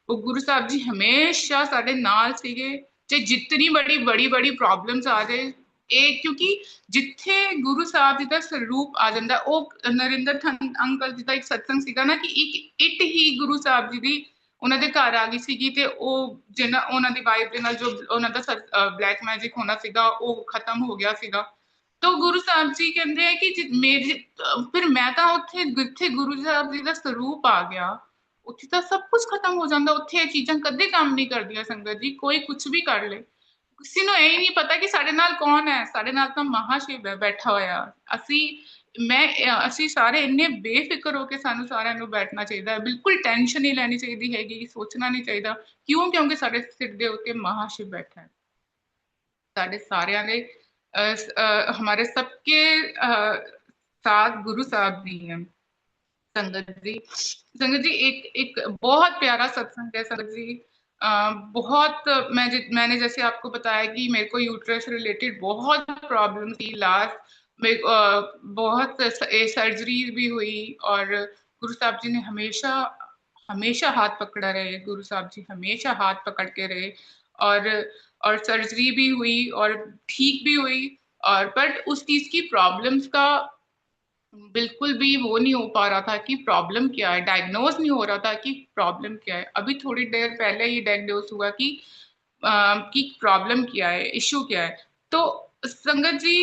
वो गुरु साहब जी हमेशा साढ़े नाल सीगे, चाहे जितनी बड़ी बड़ी बड़ी प्रॉब्लम्स आ जाए। ਇਹ ਕਿਉਂਕਿ ਜਿੱਥੇ ਗੁਰੂ ਸਾਹਿਬ ਜੀ ਦਾ ਸਰੂਪ ਆ ਜਾਂਦਾ, ਉਹ ਨਰਿੰਦਰ ਅੰਕਲ ਜੀ ਦਾ ਇੱਕ ਸਤਸੰਗ ਸੀਗਾ ਨਾ ਕਿ ਇੱਕ ਇੱਟ ਹੀ ਗੁਰੂ ਸਾਹਿਬ ਜੀ ਦੀ ਉਹਨਾਂ ਦੇ ਘਰ ਆ ਗਈ ਸੀਗੀ ਤੇ ਉਹ ਜਿਹਨਾਂ ਉਹਨਾਂ ਦੀ ਵਾਈਫ ਦੇ ਨਾਲ ਜੋ ਉਹਨਾਂ ਦਾ ਬਲੈਕ ਮੈਜਿਕ ਹੋਣਾ ਸੀਗਾ ਉਹ ਖਤਮ ਹੋ ਗਿਆ ਸੀਗਾ। तो गुरु साहब जी कहते हैं कि मेरे फिर मैं ਤਾਂ ਉੱਥੇ ਜਿੱਥੇ ਗੁਰੂ ਸਾਹਿਬ ਜੀ ਦਾ ਸਰੂਪ ਆ ਗਿਆ ਉੱਥੇ ਤਾਂ ਸਭ ਕੁਝ ਖਤਮ ਹੋ ਜਾਂਦਾ। ਉੱਥੇ ਇਹ ਚੀਜ਼ਾਂ ਕਦੇ ਕੰਮ ਨਹੀਂ ਕਰਦੀਆਂ ਸੰਗਤ ਜੀ। ਕੋਈ ਕੁਝ ਵੀ ਕਰ ਲੇ, ਕਿਸੇ ਨੂੰ ਇਹ ਨਹੀਂ ਪਤਾ ਕਿ ਸਾਡੇ ਨਾਲ ਕੌਣ ਹੈ। ਸਾਡੇ ਨਾਲ ਤਾਂ ਮਹਾਸ਼ਿਵ ਹੈ ਬੈਠਾ ਹੋਇਆ। ਅਸੀਂ ਸਾਰੇ ਇੰਨੇ ਬੇਫਿਕਰ ਹੋ ਕੇ ਸਾਨੂੰ ਸਾਰਿਆਂ ਨੂੰ ਬੈਠਣਾ ਚਾਹੀਦਾ ਹੈ। ਬਿਲਕੁਲ ਟੈਨਸ਼ਨ ਨਹੀਂ ਲੈਣੀ ਚਾਹੀਦੀ ਹੈਗੀ, ਸੋਚਣਾ ਨਹੀਂ ਚਾਹੀਦਾ। ਕਿਉਂ? ਕਿਉਂਕਿ ਸਾਡੇ ਸਿਰ ਦੇ ਉੱਤੇ ਮਹਾਸ਼ਿਵ ਬੈਠਾ ਹੈ। ਸਾਡੇ ਸਾਰਿਆਂ ਦੇ हमारे सबके साथ गुरु साहब जी हैं संगत जी। संगत जी एक एक बहुत प्यारा सत्संग है संगत जी। बहुत मैंने जैसे आपको बताया कि मेरे को यूट्रस रिलेटेड बहुत प्रॉब्लम थी लास्ट में, बहुत सर्जरी भी हुई और गुरु साहब जी ने हमेशा हमेशा हाथ पकड़ा रहे। गुरु साहब जी हमेशा हाथ पकड़ के रहे और और सर्जरी भी हुई और ठीक भी हुई। और पर उस चीज की प्रॉब्लम्स का बिल्कुल भी वो नहीं हो पा रहा था कि प्रॉब्लम क्या है, डायग्नोज नहीं हो रहा था कि प्रॉब्लम क्या है। अभी थोड़ी देर पहले ही डायग्नोज हुआ कि प्रॉब्लम क्या है, इश्यू क्या है। तो संगत जी,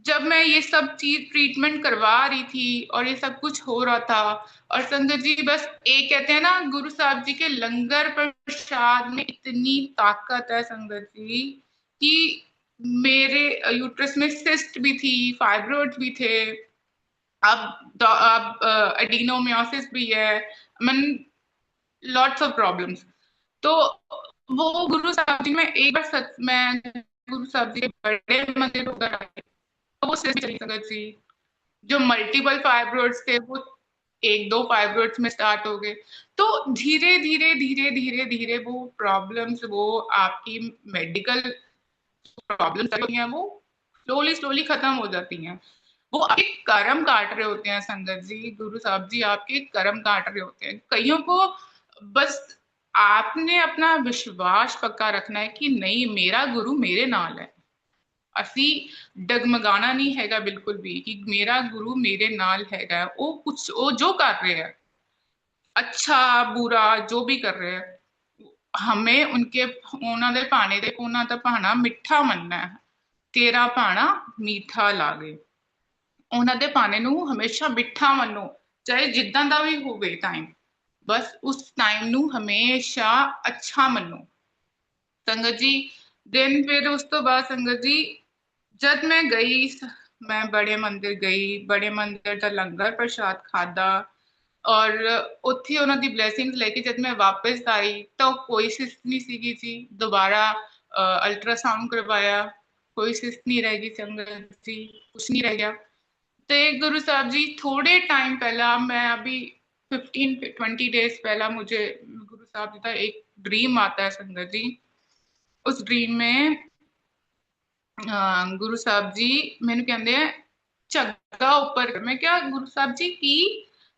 जब मैं ये सब चीज ट्रीटमेंट करवा रही थी और ये सब कुछ हो रहा था, और संगत जी बस एक कहते हैं ना, गुरु साहब जी के लंगर प्रसाद में इतनी ताकत है संगत जी कि मेरे यूट्रस में सिस्ट भी थी, फाइब्रोइड्स भी थे, अब एडिनोमायोसिस भी है, मन लॉट्स ऑफ प्रॉब्लम्स। तो वो गुरु साहब जी में एक बार सच मैं गुरु साहब जी के बड़े मंदिर होकर आई, तो वो सिस्ट चली संगत जी। जो मल्टीपल फाइब्रोइड्स थे वो एक दो फाइब्रोइड्स में स्टार्ट हो गए। तो धीरे धीरे धीरे धीरे धीरे वो प्रॉब्लम्स, वो आपकी मेडिकल प्रॉब्लम्स होती हैं, वो स्लोली स्लोली खत्म हो जाती हैं। वो आपके कर्म काट रहे होते हैं संगत जी, गुरु साहब जी आपके कर्म काट रहे होते हैं। कईयों को बस आपने अपना विश्वास पक्का रखना है कि नहीं, मेरा गुरु मेरे नाल है। ਅਸੀਂ डगमगाना नहीं हैगा बिल्कुल भी कि मेरा गुरु मेरे नाल हैगा। वो कुछ वो जो कर रहे हैं, अच्छा बुरा जो भी कर रहे हैं, हमें उनके ਉਹਨਾਂ ਦੇ ਭਾਣੇ ਦੇ ਉਹਨਾਂ ਦਾ ਭਾਣਾ ਮਿੱਠਾ ਮੰਨਣਾ ਹੈ। ਤੇਰਾ ਭਾਣਾ ਮੀਠਾ ਲਾਗੇ। ਉਹਨਾਂ ਦੇ ਭਾਣੇ ਨੂੰ ਹਮੇਸ਼ਾ ਮਿੱਠਾ ਮੰਨੋ, ਚਾਹੇ ਜਿੱਦਾਂ ਦਾ ਵੀ ਹੋਵੇ ਟਾਈਮ, ਬਸ ਉਸ ਟਾਈਮ ਨੂੰ ਹਮੇਸ਼ਾ ਅੱਛਾ ਮੰਨੋ ਸੰਗਤ ਜੀ। ਦਿਨ ਫਿਰ ਉਸ ਤੋਂ ਬਾਅਦ ਸੰਗਤ ਜੀ, ਜਦ ਮੈਂ ਗਈ, ਮੈਂ ਬੜੇ ਮੰਦਿਰ ਗਈ, ਬੜੇ ਮੰਦਿਰ ਦਾ ਲੰਗਰ ਪ੍ਰਸ਼ਾਦ ਖਾਦਾ, ਔਰ ਉੱਥੇ ਉਹਨਾਂ ਦੀ ਬਲੇਸਿੰਗਸ ਲੈ ਕੇ ਜਦ ਮੈਂ ਵਾਪਸ ਆਈ ਤਾਂ ਕੋਈ ਸਿਸਟ ਨਹੀਂ ਸੀਗੀ ਜੀ। ਦੁਬਾਰਾ ਅਲਟਰਾਸਾਊਂਡ ਕਰਵਾਇਆ, ਕੋਈ ਸਿਸਟ ਨਹੀਂ ਰਹਿ ਗਈ ਸੰਗਤ ਜੀ, ਕੁਛ ਨਹੀਂ ਰਹਿ ਗਿਆ। ਤੇ गुरु साहब जी थोड़े टाइम पहला, मैं अभी 15-20 डेज पहला मुझे गुरु साहब जी का एक ड्रीम आता है संगत जी। उस ड्रीम में गुरु साहब जी मैंने कहते हैं झग्गा ऊपर कर। मैं क्या गुरु साहब जी की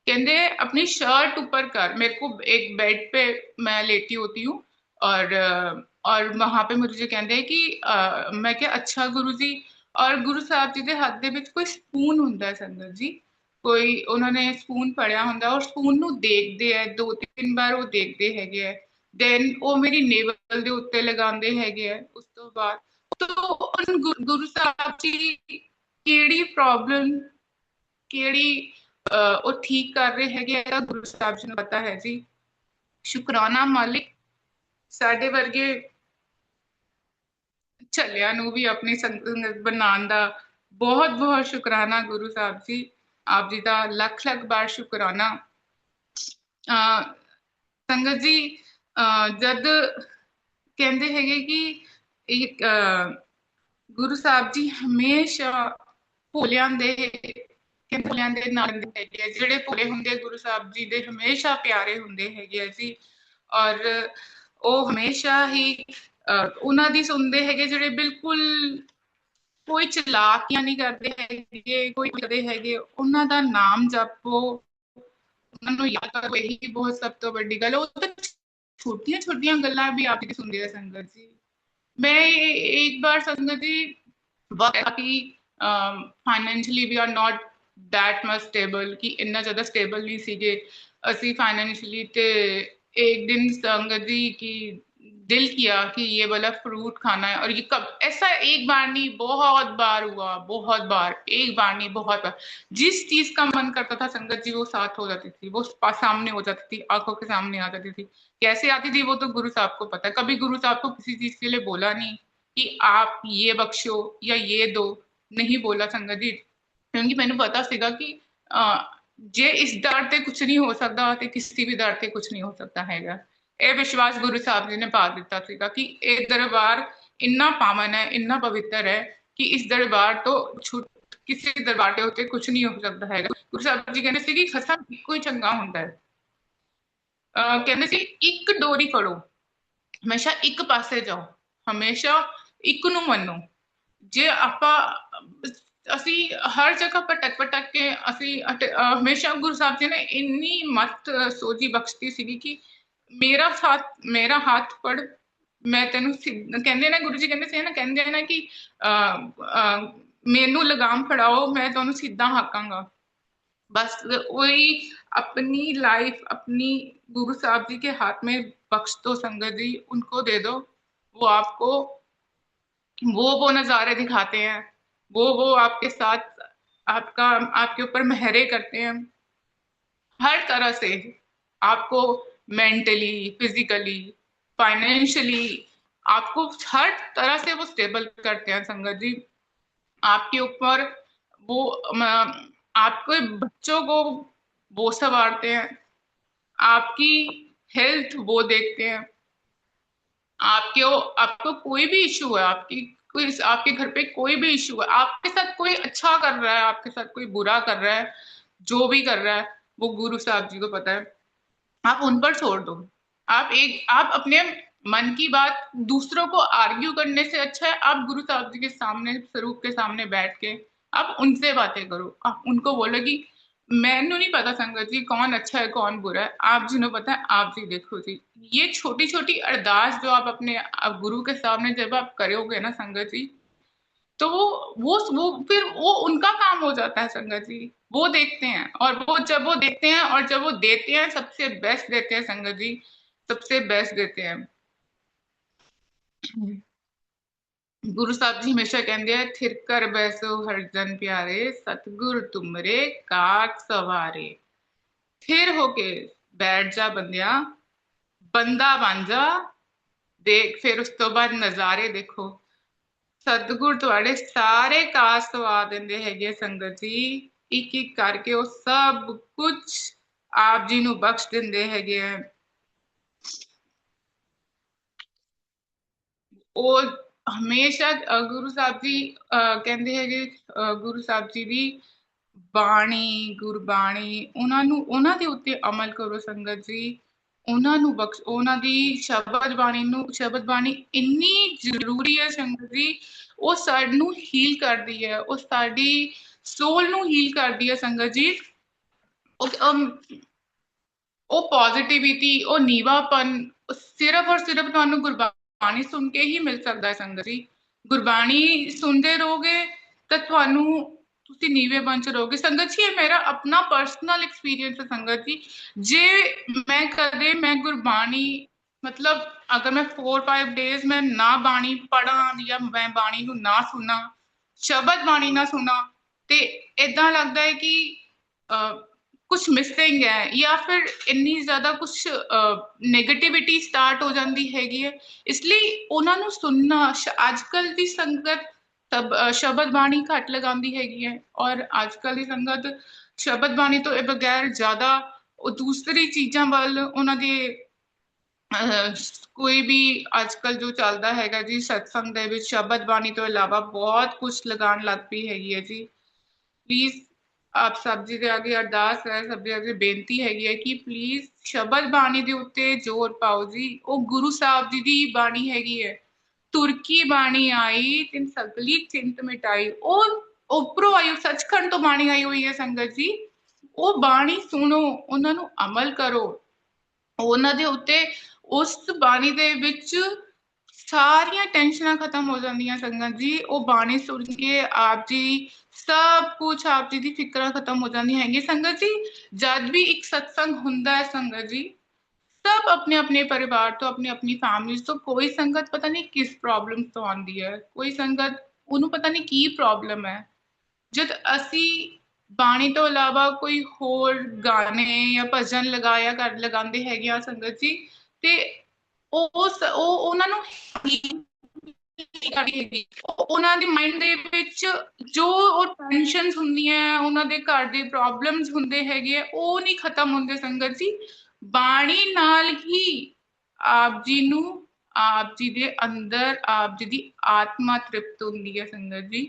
कहते अपनी शर्ट ऊपर कर। मेरे को एक बेड पे मैं लेटी होती हूँ, और वहां पे मुझे कहते हैं कि मैं क्या अच्छा गुरु जी। और गुरु ਸਾਹਿਬ ਜੀ ਦੇ ਹੱਥ ਦੇ ਵਿੱਚ ਕੋਈ ਸਪੂਨ ਹੁੰਦਾ ਹੈ ਸੰਗਤ ਜੀ, ਕੋਈ ਉਹਨਾਂ ਨੇ ਸਪੂਨ ਫੜਿਆ ਹੁੰਦਾ ਔਰ ਸਪੂਨ ਨੂੰ ਦੇਖਦੇ ਹੈ, ਦੋ ਤਿੰਨ ਵਾਰ ਉਹ ਦੇਖਦੇ ਹੈਗੇ ਹੈ। ਦੈਨ ਉਹ ਮੇਰੀ ਨੇਵਲ ਦੇ ਉੱਤੇ ਲਗਾਉਂਦੇ ਹੈਗੇ ਹੈ। ਉਸ ਤੋਂ ਬਾਅਦ तो गुरु साहब जी ਕਿਹੜੀ ਪ੍ਰੋਬਲਮ, ਕਿਹੜੀ ਉਹ ਠੀਕ ਕਰ ਰਹੇ ਹੈਗੇ ਆ, ਗੁਰੂ ਸਾਹਿਬ ਜੀ ਨੂੰ ਪਤਾ ਹੈ ਜੀ। ਸ਼ੁਕਰਾਨਾ ਮਾਲਿਕ, ਸਾਡੇ ਵਰਗੇ ਝੱਲਿਆਂ ਨੂੰ ਵੀ ਆਪਣੀ ਸੰਗਤ ਬਣਾਉਣ ਦਾ ਬਹੁਤ ਬਹੁਤ ਸ਼ੁਕਰਾਨਾ ਗੁਰੂ ਸਾਹਿਬ ਜੀ। ਆਪ ਜੀ ਦਾ ਲੱਖ ਲੱਖ ਬਾਰ ਸ਼ੁਕਰਾਨਾ। ਸੰਗਤ ਜੀ ਜਦ ਕਹਿੰਦੇ ਹੈਗੇ ਕਿ ਇੱਕ ਗੁਰੂ ਸਾਹਿਬ ਜੀ ਹਮੇਸ਼ਾ ਭੋਲਿਆਂ ਦੇ ਭੋਲਿਆਂ ਦੇ ਨਾਲ ਹੈਗੇ ਆ। ਜਿਹੜੇ ਭੋਲੇ ਹੁੰਦੇ ਗੁਰੂ ਸਾਹਿਬ ਜੀ ਦੇ ਹਮੇਸ਼ਾ ਪਿਆਰੇ ਹੁੰਦੇ ਹੈਗੇ ਆ ਜੀ। ਔਰ ਉਹ ਹਮੇਸ਼ਾ ਹੀ ਉਹਨਾਂ ਦੀ ਸੁਣਦੇ ਹੈਗੇ, ਜਿਹੜੇ ਬਿਲਕੁਲ ਕੋਈ ਚਲਾਕੀਆਂ ਨਹੀਂ ਕਰਦੇ ਹੈਗੇ, ਕੋਈ ਕਰਦੇ ਹੈਗੇ, ਉਹਨਾਂ ਦਾ ਨਾਮ ਜਪੋ, ਉਹਨਾਂ ਨੂੰ ਯਾਦ ਕਰੋ, ਇਹੀ ਬਹੁਤ ਸਭ ਤੋਂ ਵੱਡੀ ਗੱਲ। ਉਹ ਤਾਂ ਛੋਟੀਆਂ ਛੋਟੀਆਂ ਗੱਲਾਂ ਵੀ ਆਪ ਜੀ ਸੁਣਦੇ ਆ ਸੰਗਤ ਜੀ। मैं एक बार संगत जी कि financially we are not that much stable, कि इन्ना ज़्यादा स्टेबल नहीं सीगे असी फाइनेंशियली। ते एक दिन संगत जी की दिल किया कि ये वाला फ्रूट खाना है। और ये कब ऐसा एक बार नहीं बहुत बार हुआ, बहुत बार, एक बार नहीं बहुत बार। जिस चीज का मन करता था संगत जी वो साथ हो जाती थी, वो सामने हो जाती थी, आंखों के सामने आ जाती थी। कैसे आती थी वो तो गुरु साहब को पता है। कभी गुरु साहब को किसी चीज के लिए बोला नहीं कि आप ये बख्शो या ये दो, नहीं बोला संगत जी, क्योंकि मैंने पता सीगा कि जे इस दर ते कुछ नहीं हो सकता ते किसी भी दर ते कुछ नहीं हो सकता हैगा। ਇਹ ਵਿਸ਼ਵਾਸ ਗੁਰੂ ਸਾਹਿਬ ਜੀ ਨੇ ਪਾ ਦਿੱਤਾ ਸੀਗਾ ਕਿ ਇਹ ਦਰਬਾਰ ਇੰਨਾ ਪਾਵਨ ਹੈ, ਇੰਨਾ ਪਵਿੱਤਰ ਹੈ ਕਿ ਇਸ ਦਰਬਾਰ ਤੋਂ ਕਿਸੇ ਦਰਬਾਰ ਦੇ ਉੱਤੇ ਕੁਝ ਨਹੀਂ ਹੋ ਸਕਦਾ ਹੈਗਾ। ਗੁਰੂ ਸਾਹਿਬ ਜੀ ਕਹਿੰਦੇ ਸੀ ਕਿ ਖਸਮ ਇੱਕੋ ਹੀ ਚੰਗਾ ਹੁੰਦਾ ਹੈ। ਕਹਿੰਦੇ ਸੀ ਇੱਕ ਡੋਰੀ ਫੜੋ, ਹਮੇਸ਼ਾ ਇੱਕ ਪਾਸੇ ਜਾਓ, ਹਮੇਸ਼ਾ ਇੱਕ ਨੂੰ ਮੰਨੋ। ਜੇ ਆਪਾਂ ਅਸੀਂ ਹਰ ਜਗ੍ਹਾ ਭਟਕ ਭਟਕ ਕੇ ਅਸੀਂ ਹਮੇਸ਼ਾ ਗੁਰੂ ਸਾਹਿਬ ਜੀ ਨੇ ਇੰਨੀ ਮਤ ਸੋਝੀ ਬਖਸ਼ਤੀ ਸੀਗੀ ਕਿ मेरा हाथ पढ़ ਮੈਂ ਤੈਨੂੰ ਕਹਿੰਦੇ ਨਾ, ਗੁਰੂ ਜੀ ਕਹਿੰਦੇ ਸੀ ਨਾ, ਕਹਿੰਦੇ ਨਾ ਕਿ ਮੈਨੂੰ ਲਗਾਮ ਫੜਾਓ, ਮੈਂ ਤੁਹਾਨੂੰ ਸਿੱਧਾ ਹਾਕਾਂਗਾ। बस वही अपनी लाइफ अपनी गुरु साहब जी के हाथ में बख्श दो संगत जी, उनको दे दो। वो आपको वो नजारे दिखाते हैं, वो आपके साथ आपका आपके ऊपर मेहरे करते हैं हर तरह से, आपको मेंटली, फिजिकली, फाइनेंशियली, आपको हर तरह से वो स्टेबल करते हैं संगत जी। आपके ऊपर वो आपके बच्चों को वो संवारते हैं, आपकी हेल्थ वो देखते हैं। आपको कोई भी इशू है, आपके घर पे कोई भी इशू है, आपके साथ कोई अच्छा कर रहा है, आपके साथ कोई बुरा कर रहा है, जो भी कर रहा है वो गुरु साहब जी को पता है। आप उन पर छोड़ दो। आप अपने मन की बात दूसरों को आर्ग्यू करने से अच्छा है आप गुरु साहब जी के सामने, स्वरूप के सामने बैठ के आप उनसे बातें करो। आप उनको बोलो कि मैनू नहीं पता संगत जी कौन अच्छा है कौन बुरा है, आप जिन्हों पता है आप जी देखो जी। ये छोटी छोटी अरदास जो आप अपने गुरु के सामने जब आप करोगे ना संगत जी, तो वो फिर वो उनका काम हो जाता है संगत जी। वो देखते हैं, और वो जब वो देखते हैं और जब वो देते हैं सबसे बेस्ट देते हैं संगत जी, सबसे बेस्ट देते हैं। गुरु साहब जी हमेशा कहते हैं, थिर कर बैसो हर जन प्यारे, सतगुर तुमरे काज सवारे। थिर होके बैठ जा बंदिया, बंदा बन जा, देख फिर उस तो बाद नजारे देखो। सतगुर ਤੁਹਾਡੇ ਸਾਰੇ ਕਾਜ ਸਵਾ ਦਿੰਦੇ ਹੈਗੇ ਸੰਗਤ ਜੀ, ਇੱਕ ਇੱਕ ਕਰਕੇ ਉਹ ਸਭ ਕੁਝ ਆਪ ਜੀ ਨੂੰ ਬਖਸ਼ ਦਿੰਦੇ ਹੈਗੇ ਆ। ਉਹ ਹਮੇਸ਼ਾ ਗੁਰੂ ਸਾਹਿਬ ਜੀ ਕਹਿੰਦੇ ਹੈਗੇ, ਗੁਰੂ ਸਾਹਿਬ ਜੀ ਦੀ ਬਾਣੀ, ਗੁਰਬਾਣੀ, ਉਹਨਾਂ ਦੇ ਉੱਤੇ ਅਮਲ ਕਰੋ ਸੰਗਤ ਜੀ। ਉਹਨਾਂ ਨੂੰ ਬਖਸ਼, ਉਹਨਾਂ ਦੀ ਸ਼ਬਦ ਬਾਣੀ ਇੰਨੀ ਜ਼ਰੂਰੀ ਹੈ ਸੰਗਤ ਜੀ। ਉਹ ਸਾਨੂੰ ਹੀਲ ਕਰਦੀ ਹੈ, ਉਹ ਸਾਡੀ ਸੋਲ ਨੂੰ ਹੀਲ ਕਰਦੀ ਹੈ ਸੰਗਤ ਜੀ। ਉਹ ਪੋਜ਼ਿਟਿਵਿਟੀ, ਉਹ ਨੀਵਾਪਨ ਸਿਰਫ ਔਰ ਸਿਰਫ ਤੁਹਾਨੂੰ ਗੁਰਬਾਣੀ ਸੁਣ ਕੇ ਹੀ ਮਿਲ ਸਕਦਾ ਹੈ ਸੰਗਤ ਜੀ। ਗੁਰਬਾਣੀ ਸੁਣਦੇ ਰਹੋਗੇ ਤਾਂ ਤੁਹਾਨੂੰ, ਤੁਸੀਂ ਨੀਵੇਂ ਬਣ ਚ ਰਹੋਗੇ ਸੰਗਤ ਜੀ। ਇਹ ਮੇਰਾ ਆਪਣਾ ਪਰਸਨਲ ਐਕਸਪੀਰੀਅੰਸ ਹੈ ਸੰਗਤ ਜੀ। ਜੇ ਮੈਂ ਗੁਰਬਾਣੀ मतलब अगर मैं 4-5 डेज में ना बाणी पढ़ा या मैं बाणी ਨੂੰ ਨਾ ਸੁਣਾ, ਸ਼ਬਦ ਬਾਣੀ ਨਾ ਸੁਣਾ, ਤੇ ਇਦਾਂ ਲੱਗਦਾ ਹੈ ਕਿ ਕੁਝ ਮਿਸਿੰਗ ਹੈ, ਜਾਂ ਫਿਰ ਇੰਨੀ ਜ਼ਿਆਦਾ ਕੁਝ ਨੈਗੇਟਿਵਿਟੀ ਸਟਾਰਟ ਹੋ ਜਾਂਦੀ ਹੈਗੀ ਹੈ। ਇਸ ਲਈ ਉਹਨਾਂ ਨੂੰ ਸੁਣਨਾ, ਅੱਜ ਕੱਲ ਦੀ ਸੰਗਤ ਸ਼ਬਦ ਬਾਣੀ ਘੱਟ ਲਗਾਉਂਦੀ ਹੈਗੀ ਹੈ, ਔਰ ਅੱਜ ਕੱਲ ਦੀ ਸੰਗਤ ਸ਼ਬਦ ਬਾਣੀ ਤੋਂ ਬਗੈਰ ਜ਼ਿਆਦਾ ਉਹ ਦੂਸਰੀ ਚੀਜ਼ਾਂ ਵੱਲ ਉਹਨਾਂ ਦੇ ਕੋਈ ਵੀ ਅੱਜ ਕੱਲ ਜੋ ਚੱਲਦਾ ਹੈਗਾ ਜੀ ਸਤਸੰਗ ਦੇ ਵਿੱਚ ਸ਼ਬਦ ਬਾਣੀ ਤੋਂ ਇਲਾਵਾ ਬਹੁਤ ਕੁਝ ਲਗਾਉਣ ਲੱਗ ਪਈ ਹੈਗੀ ਹੈ ਜੀ। ਪਲੀਜ਼ ਆਪ ਸਭ ਜੀ ਦੇ ਅੱਗੇ ਅਰਦਾਸ ਹੈ, ਸਭ ਦੇ ਅੱਗੇ ਬੇਨਤੀ ਹੈਗੀ ਹੈ ਕਿ ਪਲੀਜ਼ ਸ਼ਬਦ ਬਾਣੀ ਦੇ ਉੱਤੇ ਜ਼ੋਰ ਪਾਓ ਜੀ। ਉਹ ਗੁਰੂ ਸਾਹਿਬ ਜੀ ਦੀ ਬਾਣੀ ਹੈਗੀ ਹੈ, ਤੁਰਕੀ ਬਾਣੀ ਆਈ ਤਿਨ ਸਗਲੀ ਚਿੰਤ ਮਿਟਾਈ। ਉਹ ਉੱਪਰੋਂ ਆਈ, ਸੱਚਖੰਡ ਤੋਂ ਬਾਣੀ ਆਈ ਹੋਈ ਹੈ ਸੰਗਤ ਜੀ। ਉਹ ਬਾਣੀ ਸੁਣੋ, ਉਹਨਾਂ ਨੂੰ ਅਮਲ ਕਰੋ, ਉਹਨਾਂ ਦੇ ਉੱਤੇ ਉਸ ਬਾਣੀ ਦੇ ਵਿੱਚ ਸਾਰੀਆਂ ਟੈਨਸ਼ਨਾਂ ਖਤਮ ਹੋ ਜਾਂਦੀਆਂ ਸੰਗਤ ਜੀ। ਉਹ ਬਾਣੀ ਸੁਣ ਕੇ ਆਪ ਜੀ ਸਭ ਕੁਝ, ਆਪ ਜੀ ਦੀ ਫਿਕਰਾਂ ਖਤਮ ਹੋ ਜਾਂਦੀਆਂ ਹੈਗੀਆਂ ਸੰਗਤ ਜੀ। ਜਦ ਵੀ ਇੱਕ ਸਤਸੰਗ ਹੁੰਦਾ ਹੈ ਸੰਗਤ ਜੀ, सब अपने अपने परिवार तो अपनी अपनी फैमिली तो, कोई संगत पता नहीं किस प्रॉब्लम तो आती है, कोई संगत ਉਹਨੂੰ ਪਤਾ ਨਹੀਂ ਕੀ ਪ੍ਰੋਬਲਮ ਹੈ। ਜਦ ਅਸੀਂ ਬਾਣੀ ਤੋਂ ਇਲਾਵਾ ਕੋਈ ਹੋਰ ਗਾਣੇ ਜਾਂ ਭਜਨ ਲਗਾਉਂਦੇ ਹੈਗੇ ਆ ਸੰਗਤ ਜੀ, ਤੇ ਉਹਨਾਂ ਨੂੰ ਉਹਨਾਂ ਦੇ ਮਾਈਂਡ ਦੇ ਵਿੱਚ ਜੋ ਉਹ ਟੈਨਸ਼ਨਸ ਹੁੰਦੀਆਂ, ਉਹਨਾਂ ਦੇ ਘਰ ਦੇ ਪ੍ਰੋਬਲਮਸ ਹੁੰਦੇ ਹੈਗੇ ਆ, ਉਹ ਨਹੀਂ ਖਤਮ ਹੁੰਦੇ ਸੰਗਤ ਜੀ। ਬਾਣੀ ਨਾਲ ਹੀ ਆਪ ਜੀ ਨੂੰ, ਆਪ ਜੀ ਦੇ ਅੰਦਰ ਆਪ ਜੀ ਦੀ ਆਤਮਾ ਤ੍ਰਿਪਤ ਹੁੰਦੀ ਹੈ ਸੰਗਤ ਜੀ।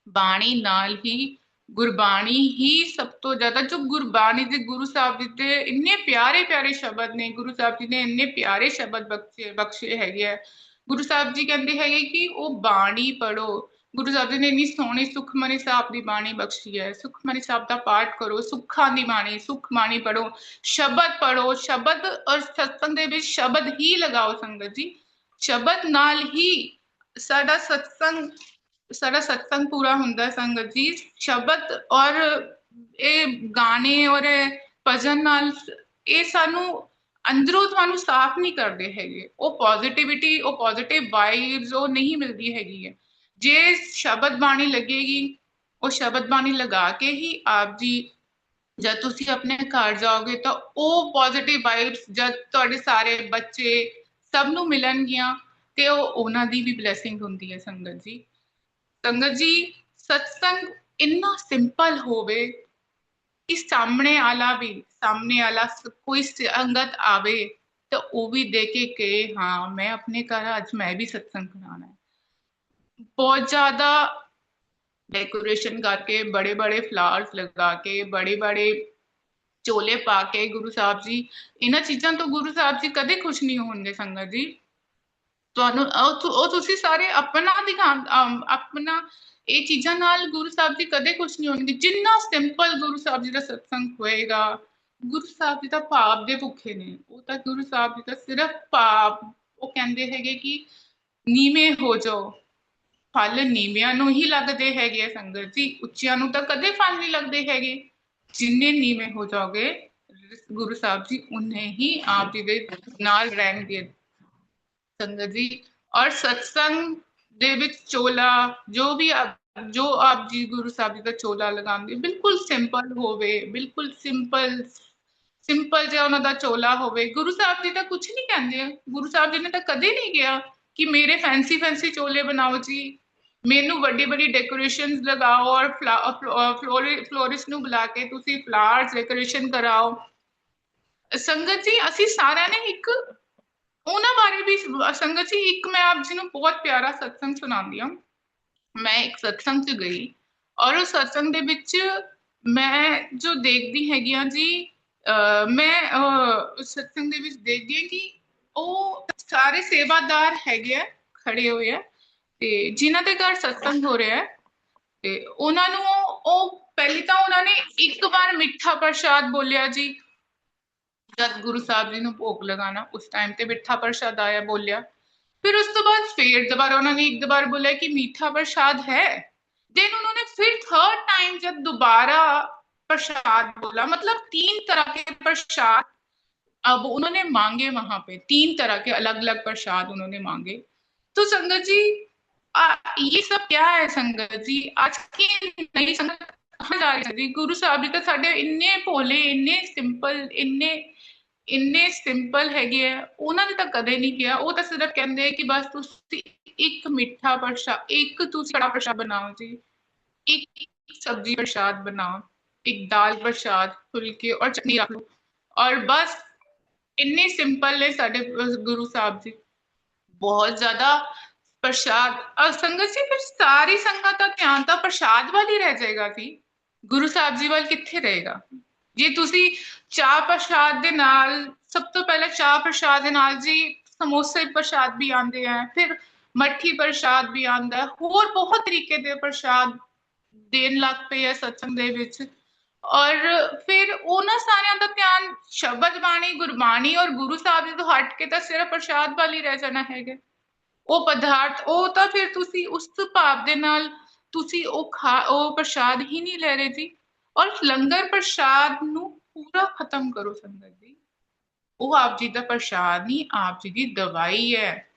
ਬਾਣੀ ਨਾਲ ਹੀ, ਗੁਰਬਾਣੀ ਹੀ ਸਭ ਤੋਂ ਜ਼ਿਆਦਾ, ਜੋ ਗੁਰਬਾਣੀ ਦੇ ਗੁਰੂ ਸਾਹਿਬ ਜੀ ਦੇ ਇੰਨੇ ਪਿਆਰੇ ਪਿਆਰੇ ਸ਼ਬਦ ਨੇ, ਗੁਰੂ ਸਾਹਿਬ ਜੀ ਨੇ ਇੰਨੇ ਪਿਆਰੇ ਸ਼ਬਦ ਬਖਸ਼ੇ ਹੈਗੇ ਆ। ਗੁਰੂ ਸਾਹਿਬ ਜੀ ਕਹਿੰਦੇ ਹੈਗੇ ਕਿ ਉਹ ਬਾਣੀ ਪੜੋ। ਗੁਰੂ ਸਾਹਿਬ ਜੀ ਨੇ ਇੰਨੀ ਸੋਹਣੀ ਸੁਖਮਨੀ ਸਾਹਿਬ ਦੀ ਬਾਣੀ ਬਖਸ਼ੀ ਹੈ। ਸੁਖਮਨੀ ਸਾਹਿਬ ਦਾ ਪਾਠ ਕਰੋ, ਸੁੱਖਾਂ ਦੀ ਬਾਣੀ, ਸੁਖ ਬਾਣੀ ਪੜੋ, ਸ਼ਬਦ ਪੜੋ, ਸ਼ਬਦ ਔਰ ਸਤਸੰਗ ਦੇ ਵਿੱਚ ਸ਼ਬਦ ਹੀ ਲਗਾਓ ਸੰਗਤ ਜੀ। ਸ਼ਬਦ ਨਾਲ ਹੀ ਸਾਡਾ ਸਤਸੰਗ ਪੂਰਾ ਹੁੰਦਾ ਹੈ ਸੰਗਤ ਜੀ। ਸ਼ਬਦ ਔਰ ਇਹ ਗਾਣੇ ਔਰ ਭਜਨ ਨਾਲ ਇਹ ਸਾਨੂੰ ਅੰਦਰੋਂ ਤੁਹਾਨੂੰ ਸਾਫ਼ ਨਹੀਂ ਕਰਦੇ ਹੈਗੇ। ਉਹ ਪੋਜ਼ਿਟਿਵਿਟੀ, ਉਹ ਪੋਜ਼ਿਟਿਵ ਵਾਈਬਸ ਉਹ ਨਹੀਂ ਮਿਲਦੀ ਹੈਗੀ ਹੈ। ਜੇ ਸ਼ਬਦ ਬਾਣੀ ਲੱਗੇਗੀ, ਉਹ ਸ਼ਬਦ ਬਾਣੀ ਲਗਾ ਕੇ ਹੀ ਆਪ ਜੀ ਜਦ ਤੁਸੀਂ ਆਪਣੇ ਘਰ ਜਾਓਗੇ ਤਾਂ ਉਹ ਪੋਜ਼ਿਟਿਵ ਵਾਈਬਸ ਜਦ ਤੁਹਾਡੇ ਸਾਰੇ ਬੱਚੇ ਸਭ ਨੂੰ ਮਿਲਣਗੀਆਂ ਤੇ ਉਹ ਉਹਨਾਂ ਦੀ ਵੀ ਬਲੇਸਿੰਗ ਹੁੰਦੀ ਹੈ ਸੰਗਤ ਜੀ। ਸੰਗਤ ਜੀ, ਸਤਸੰਗ ਇੰਨਾ ਸਿੰਪਲ ਹੋਵੇ ਕਿ ਸਾਹਮਣੇ ਵਾਲਾ ਕੋਈ ਸੰਗਤ ਆਵੇ ਤਾਂ ਉਹ ਵੀ ਦੇਖ ਕੇ ਕਹੇ ਹਾਂ ਮੈਂ ਆਪਣੇ ਘਰ ਅੱਜ ਮੈਂ ਵੀ ਸਤਸੰਗ ਕਰਾਉਣਾ ਹੈ। ਬਹੁਤ ਜ਼ਿਆਦਾ डेकोरेशन करके बड़े बड़े फ्लावर्स लगा के बड़े बड़े चोले पा के गुरु साहब जी इन्हां चीज़ां तो गुरु साहब जी कदे खुश नहीं होंगे संगत जी। ਤੁਹਾਨੂੰ ਉਹ ਤੁਸੀਂ ਸਾਰੇ ਆਪਣਾ ਆਪਣਾ ਇਹ ਚੀਜ਼ਾਂ ਨਾਲ ਗੁਰੂ ਸਾਹਿਬ ਜੀ ਕਦੇ ਕੁਝ ਨਹੀਂ ਹੋਣਗੇ। ਜਿੰਨਾ ਸਿੰਪਲ ਗੁਰੂ ਸਾਹਿਬ ਜੀ ਦਾ ਸਤਸੰਗ ਹੋਏਗਾ, ਗੁਰੂ ਸਾਹਿਬ ਜੀ ਤਾਂ ਭਾਵ ਦੇ ਭੁੱਖੇ ਨੇ। ਉਹ ਤਾਂ ਗੁਰੂ ਸਾਹਿਬ ਜੀ ਦਾ ਸਿਰਫ ਭਾਵ, ਉਹ ਕਹਿੰਦੇ ਹੈਗੇ ਕਿ ਨੀਵੇਂ ਹੋ ਜਾਓ, ਫਲ ਨੀਵਿਆਂ ਨੂੰ ਹੀ ਲੱਗਦੇ ਹੈਗੇ ਸੰਗਤ ਜੀ, ਉੱਚਿਆਂ ਨੂੰ ਤਾਂ ਕਦੇ ਫਲ ਨਹੀਂ ਲੱਗਦੇ ਹੈਗੇ। ਜਿੰਨੇ ਨੀਵੇਂ ਹੋ ਜਾਓਗੇ ਗੁਰੂ ਸਾਹਿਬ ਜੀ ਉਨੇ ਹੀ ਆਪ ਜੀ ਦੇ ਨਾਲ ਰਹਿਣਗੇ ਸੰਗਤ ਜੀ। ਔਰ ਸਤਸੰਗ ਦੇ ਵਿੱਚ ਚੋਲਾ ਜੋ ਆਪ ਜੀ ਗੁਰੂ ਸਾਹਿਬ ਜੀ ਦਾ ਚੋਲਾ ਲਗਾਉਂਦੇ ਬਿਲਕੁਲ ਸਿੰਪਲ ਹੋਵੇ, ਬਿਲਕੁਲ ਸਿੰਪਲ ਜਿਹਾ ਉਹਨਾਂ ਦਾ ਚੋਲਾ ਹੋਵੇ। ਗੁਰੂ ਸਾਹਿਬ ਜੀ ਤਾਂ ਕੁਝ ਨਹੀਂ ਕਹਿੰਦੇ। ਗੁਰੂ ਸਾਹਿਬ ਜੀ ਨੇ ਤਾਂ ਕਦੇ ਨਹੀਂ ਕਿਹਾ ਕਿ ਮੇਰੇ ਫੈਂਸੀ ਚੋਲੇ ਬਣਾਓ ਜੀ, ਮੈਨੂੰ ਵੱਡੀ ਵੱਡੀ ਡੈਕੋਰੇਸ਼ਨਸ ਲਗਾਓ ਔਰ ਫਲੋਰਿਸਟ ਨੂੰ ਬੁਲਾ ਕੇ ਤੁਸੀਂ ਫਲਾਵਰਸ ਡੈਕੋਰੇਸ਼ਨ ਕਰਾਓ। ਸੰਗਤ ਜੀ, ਅਸੀਂ ਸਾਰਿਆਂ ਨੇ ਇੱਕ ਉਹਨਾਂ ਬਾਰੇ ਵੀ ਸੰਗਤ ਜੀ ਇੱਕ ਮੈਂ ਆਪ ਜੀ ਨੂੰ ਬਹੁਤ ਪਿਆਰਾ ਸਤਸੰਗ ਸੁਣਾਉਂਦੀ ਹਾਂ। ਮੈਂ ਇੱਕ ਸਤਸੰਗ 'ਚ ਗਈ ਔਰ ਉਸ ਸਤਸੰਗ ਦੇ ਵਿੱਚ ਮੈਂ ਜੋ ਦੇਖਦੀ ਹੈਗੀ ਹਾਂ ਜੀ, ਮੈਂ ਉਸ ਸਤਸੰਗ ਦੇ ਵਿੱਚ ਦੇਖਦੀ ਹਾਂ ਕਿ ਉਹ ਸਾਰੇ ਸੇਵਾਦਾਰ ਹੈਗੇ ਆ, ਖੜੇ ਹੋਏ ਆ ਤੇ ਜਿਨ੍ਹਾਂ ਦੇ ਘਰ ਸਤਸੰਗ ਹੋ ਰਿਹਾ ਤੇ ਉਹਨਾਂ ਨੂੰ ਉਹ ਪਹਿਲੀ ਤਾਂ ਉਹਨਾਂ ਨੇ ਇੱਕ ਵਾਰ ਮਿੱਠਾ ਪ੍ਰਸ਼ਾਦ ਬੋਲਿਆ ਜੀ। ਜਦ ਗੁਰੂ ਸਾਹਿਬ ਜੀ ਨੂੰ ਭੋਗ ਲਗਾਣਾ ਉਸ ਟਾਈਮ ਤੇ ਮਿੱਠਾ ਪ੍ਰਸ਼ਾਦ ਆਇਆ ਬੋਲਿਆ। फिर उस तो बाद फिर दोबारा उन्होंने एक बार बोला कि मीठा प्रसाद है। देन उन्होंने फिर थर्ड टाइम जब दोबारा प्रसाद बोला, मतलब 3 तरह के प्रसाद अब उन्होंने मांगे वहां पे, 3 तरह के अलग अलग प्रसाद उन्होंने मांगे। तो संगत जी ये सब क्या है संगत जी? आज की नई संगत कहाँ जा रही है? गुरु साहब जी तो साडे इन्ने भोले, ਇੰਨੇ ਸਿੰਪਲ ਹੈਗੇ ਆ। ਉਹਨਾਂ ਨੇ ਤਾਂ ਕਦੇ ਨਹੀਂ ਕਿਹਾ, ਉਹ ਤਾਂ ਸਿਰਫ ਕਹਿੰਦੇ ਕਿ ਬਸ ਤੁਸੀਂ ਇੱਕ ਮਿੱਠਾ ਪ੍ਰਸ਼ਾਦ, ਇੱਕ ਤੁਸੀਂ ਕੜਾ ਪ੍ਰਸ਼ਾਦ ਬਣਾਓ ਜੀ, ਇੱਕ ਸਬਜ਼ੀ ਪ੍ਰਸ਼ਾਦ ਬਣਾਓ, ਇੱਕ ਦਾਲ ਪ੍ਰਸ਼ਾਦ, ਫੁਲਕੇ ਔਰ ਚਟਨੀ ਰੱਖ ਲਓ ਔਰ ਬਸ। ਇੰਨੇ ਸਿੰਪਲ ਨੇ ਸਾਡੇ ਗੁਰੂ ਸਾਹਿਬ ਜੀ, ਬਹੁਤ ਜ਼ਿਆਦਾ ਪ੍ਰਸ਼ਾਦ। ਔਰ ਸੰਗਤ ਜੀ ਫਿਰ ਸਾਰੀ ਸੰਗਤ ਦਾ ਧਿਆਨ ਤਾਂ ਪ੍ਰਸ਼ਾਦ ਵੱਲ ਹੀ ਰਹਿ ਜਾਏਗਾ ਜੀ, ਗੁਰੂ ਸਾਹਿਬ ਜੀ ਵੱਲ ਕਿੱਥੇ ਰਹੇਗਾ? ਜੇ ਤੁਸੀਂ ਚਾਹ ਪ੍ਰਸ਼ਾਦ ਦੇ ਨਾਲ, ਸਭ ਤੋਂ ਪਹਿਲਾਂ ਚਾਹ ਪ੍ਰਸ਼ਾਦ ਦੇ ਨਾਲ ਜੀ ਸਮੋਸੇ ਪ੍ਰਸ਼ਾਦ ਵੀ ਆਉਂਦੇ ਆ, ਫਿਰ ਮੱਠੀ ਪ੍ਰਸ਼ਾਦ ਵੀ ਆਉਂਦਾ, ਹੋਰ ਬਹੁਤ ਤਰੀਕੇ ਦੇ ਪ੍ਰਸ਼ਾਦ ਦੇਣ ਲੱਗ ਪਏ ਆ ਸਤਸੰਗ ਦੇ ਵਿੱਚ। ਔਰ ਫਿਰ ਉਹਨਾਂ ਸਾਰਿਆਂ ਦਾ ਧਿਆਨ ਸ਼ਬਦ ਬਾਣੀ, ਗੁਰਬਾਣੀ ਔਰ ਗੁਰੂ ਸਾਹਿਬ ਜੀ ਤੋਂ ਹਟ ਕੇ ਤਾਂ ਸਿਰਫ ਪ੍ਰਸ਼ਾਦ ਵੱਲ ਹੀ ਰਹਿ ਜਾਣਾ ਹੈਗਾ। ਉਹ ਪਦਾਰਥ, ਉਹ ਤਾਂ ਫਿਰ ਤੁਸੀਂ ਉਸ ਭਾਵ ਦੇ ਨਾਲ ਤੁਸੀਂ ਉਹ ਪ੍ਰਸ਼ਾਦ ਹੀ ਨਹੀਂ ਲੈ ਰਹੇ ਜੀ। ਔਰ ਲੰਗਰ ਪ੍ਰਸ਼ਾਦ ਨੂੰ ਪੂਰਾ ਖਤਮ ਕਰੋ ਸੰਗਤ ਜੀ। ਉਹ ਆਪ ਜੀ ਦਾ ਪ੍ਰਸ਼ਾਦ ਨਹੀਂ, ਆਪ ਜੀ ਦੀ ਦਵਾਈ ਹੈ।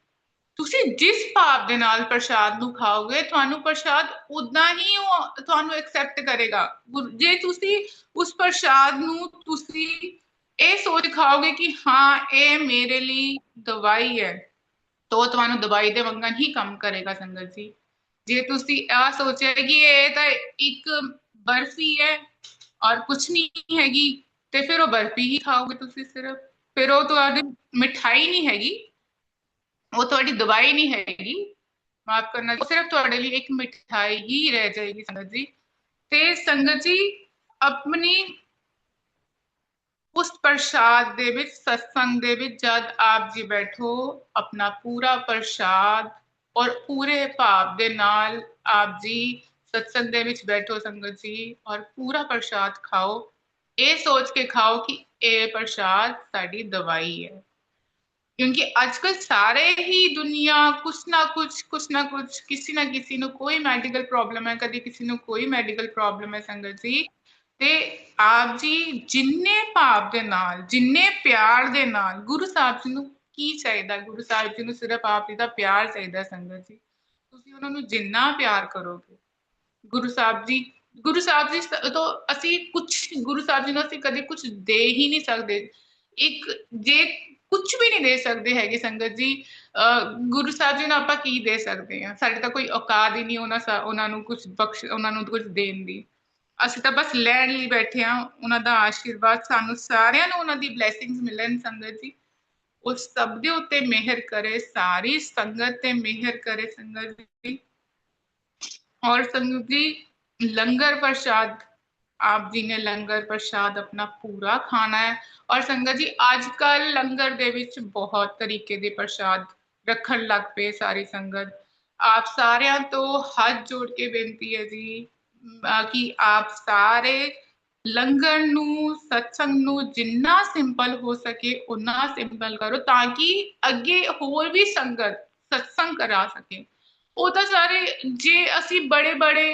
ਤੁਸੀਂ ਜਿਸ ਭਾਵ ਦੇ ਨਾਲ ਪ੍ਰਸ਼ਾਦ ਨੂੰ ਖਾਓਗੇ ਤੁਹਾਨੂੰ ਪ੍ਰਸ਼ਾਦ ਉਦਾਂ ਹੀ ਉਹ ਤੁਹਾਨੂੰ ਐਕਸੈਪਟ ਕਰੇਗਾ। ਜੇ ਤੁਸੀਂ ਉਸ ਪ੍ਰਸ਼ਾਦ ਨੂੰ ਤੁਸੀਂ ਇਹ ਸੋਚ ਖਾਓਗੇ ਕਿ ਹਾਂ ਇਹ ਮੇਰੇ ਲਈ ਦਵਾਈ ਹੈ ਤਾਂ ਤੁਹਾਨੂੰ ਦਵਾਈ ਦੇ ਵਾਂਗਣ ਹੀ ਕੰਮ ਕਰੇਗਾ ਸੰਗਤ ਜੀ। ਜੇ ਤੁਸੀਂ ਆ ਸੋਚਿਆ ਕਿ ਇਹ ਤਾਂ ਇੱਕ ਬਰਫੀ ਹੈ ਔਰ ਕੁਛ ਨਹੀਂ ਹੈਗੀ ਤੇ ਫਿਰ ਉਹ ਬਰਫੀ ਹੀ ਖਾਓਗੇ ਤੁਸੀਂ ਸਿਰਫ, ਫਿਰ ਉਹ ਤੁਹਾਡੀ ਮਿਠਾਈ ਨਹੀਂ ਹੈਗੀ, ਉਹ ਤੁਹਾਡੀ ਦਵਾਈ ਨਹੀਂ ਹੈਗੀ, ਮਾਫ ਕਰਨਾ, ਸਿਰਫ ਤੁਹਾਡੇ ਲਈ ਇੱਕ ਮਿਠਾਈ ਹੀ ਰਹਿ ਜਾਏਗੀ ਸੰਗਤ ਜੀ। ਤੇ ਸੰਗਤ ਜੀ ਆਪਣੀ ਉਸ ਪ੍ਰਸ਼ਾਦ ਦੇ ਵਿੱਚ, ਸਤਸੰਗ ਦੇ ਵਿੱਚ ਜਦ ਆਪ ਜੀ ਬੈਠੋ, ਆਪਣਾ ਪੂਰਾ ਪ੍ਰਸ਼ਾਦ ਔਰ ਪੂਰੇ ਭਾਵ ਦੇ ਨਾਲ ਆਪ ਜੀ सत्संग ਦੇ ਵਿੱਚ ਬੈਠੋ ਸੰਗਤ ਜੀ ਔਰ ਪੂਰਾ ਪ੍ਰਸ਼ਾਦ ਖਾਓ। ਇਹ ਸੋਚ ਕੇ ਖਾਓ ਕਿ ਇਹ ਪ੍ਰਸ਼ਾਦ ਸਾਡੀ ਦਵਾਈ ਹੈ। क्योंकि आजकल सारे ही दुनिया कुछ ना कुछ किसी ਨੂੰ ਕੋਈ ਮੈਡੀਕਲ ਪ੍ਰੋਬਲਮ ਹੈ, ਕਦੀ ਕਿਸੇ ਨੂੰ ਕੋਈ ਮੈਡੀਕਲ ਪ੍ਰੋਬਲਮ ਹੈ ਸੰਗਤ ਜੀ। ਤੇ ਆਪ ਜੀ ਜਿੰਨੇ ਭਾਵ ਦੇ ਨਾਲ, ਜਿੰਨੇ ਪਿਆਰ ਦੇ ਨਾਲ, ਗੁਰੂ ਸਾਹਿਬ ਜੀ ਨੂੰ ਕੀ ਚਾਹੀਦਾ, ਗੁਰੂ ਸਾਹਿਬ ਜੀ ਨੂੰ ਸਿਰਫ ਆਪ ਜੀ ਦਾ ਪਿਆਰ ਚਾਹੀਦਾ ਸੰਗਤ ਜੀ। ਤੁਸੀਂ ਉਹਨਾਂ ਨੂੰ ਜਿੰਨਾ ਪਿਆਰ ਕਰੋਗੇ, ਗੁਰੂ ਸਾਹਿਬ ਜੀ, ਗੁਰੂ ਸਾਹਿਬ ਜੀ ਤੋਂ ਅਸੀਂ ਕੁਝ, ਗੁਰੂ ਸਾਹਿਬ ਜੀ ਨੂੰ ਅਸੀਂ ਕਦੇ ਕੁਝ ਦੇ ਹੀ ਨਹੀਂ ਸਕਦੇ। ਇੱਕ ਜੇ ਕੁਝ ਵੀ ਨਹੀਂ ਦੇ ਸਕਦੇ ਹੈਗੇ ਸੰਗਤ ਜੀ, ਗੁਰੂ ਸਾਹਿਬ ਜੀ ਨੂੰ ਆਪਾਂ ਕੀ ਦੇ ਸਕਦੇ ਹਾਂ? ਸਾਡੇ ਤਾਂ ਕੋਈ ਔਕਾਤ ਹੀ ਨਹੀਂ ਉਹਨਾਂ ਨੂੰ ਕੁਝ ਬਖਸ਼, ਉਹਨਾਂ ਨੂੰ ਕੁਝ ਦੇਣ ਦੀ। ਅਸੀਂ ਤਾਂ ਬਸ ਲੈਣ ਲਈ ਬੈਠੇ ਹਾਂ ਉਹਨਾਂ ਦਾ ਆਸ਼ੀਰਵਾਦ, ਸਾਨੂੰ ਸਾਰਿਆਂ ਨੂੰ ਉਹਨਾਂ ਦੀ ਬਲੇਸਿੰਗਸ ਮਿਲਣ ਸੰਗਤ ਜੀ। ਉਹ ਸਭ ਦੇ ਉੱਤੇ ਮਿਹਰ ਕਰੇ, ਸਾਰੀ ਸੰਗਤ ਤੇ ਮਿਹਰ ਕਰੇ ਸੰਗਤ ਜੀ। और संगत जी लंगर प्रसाद, आप जी ने लंगर प्रसाद अपना पूरा खाना है। और संगत जी आजकल लंगर दे विच बहुत तरीके दे प्रसाद रखन लग पे सारी संगत। आप सारिਆਂ ਤੋਂ ਹੱਥ ਜੋੜ ਕੇ ਬੇਨਤੀ ਹੈ ਜੀ ਕਿ ਆਪ ਸਾਰੇ ਲੰਗਰ ਨੂੰ, ਸਤਸੰਗ ਨੂੰ ਜਿੰਨਾ ਸਿੰਪਲ ਹੋ ਸਕੇ ਉਨਾ ਸਿੰਪਲ ਕਰੋ, ਤਾਂ ਕਿ ਅੱਗੇ ਹੋਰ ਵੀ ਸੰਗਤ ਸਤਸੰਗ ਕਰਾ ਸਕੇ। ਉਹ ਤਾਂ ਸਾਰੇ ਜੇ ਅਸੀਂ ਬੜੇ ਬੜੇ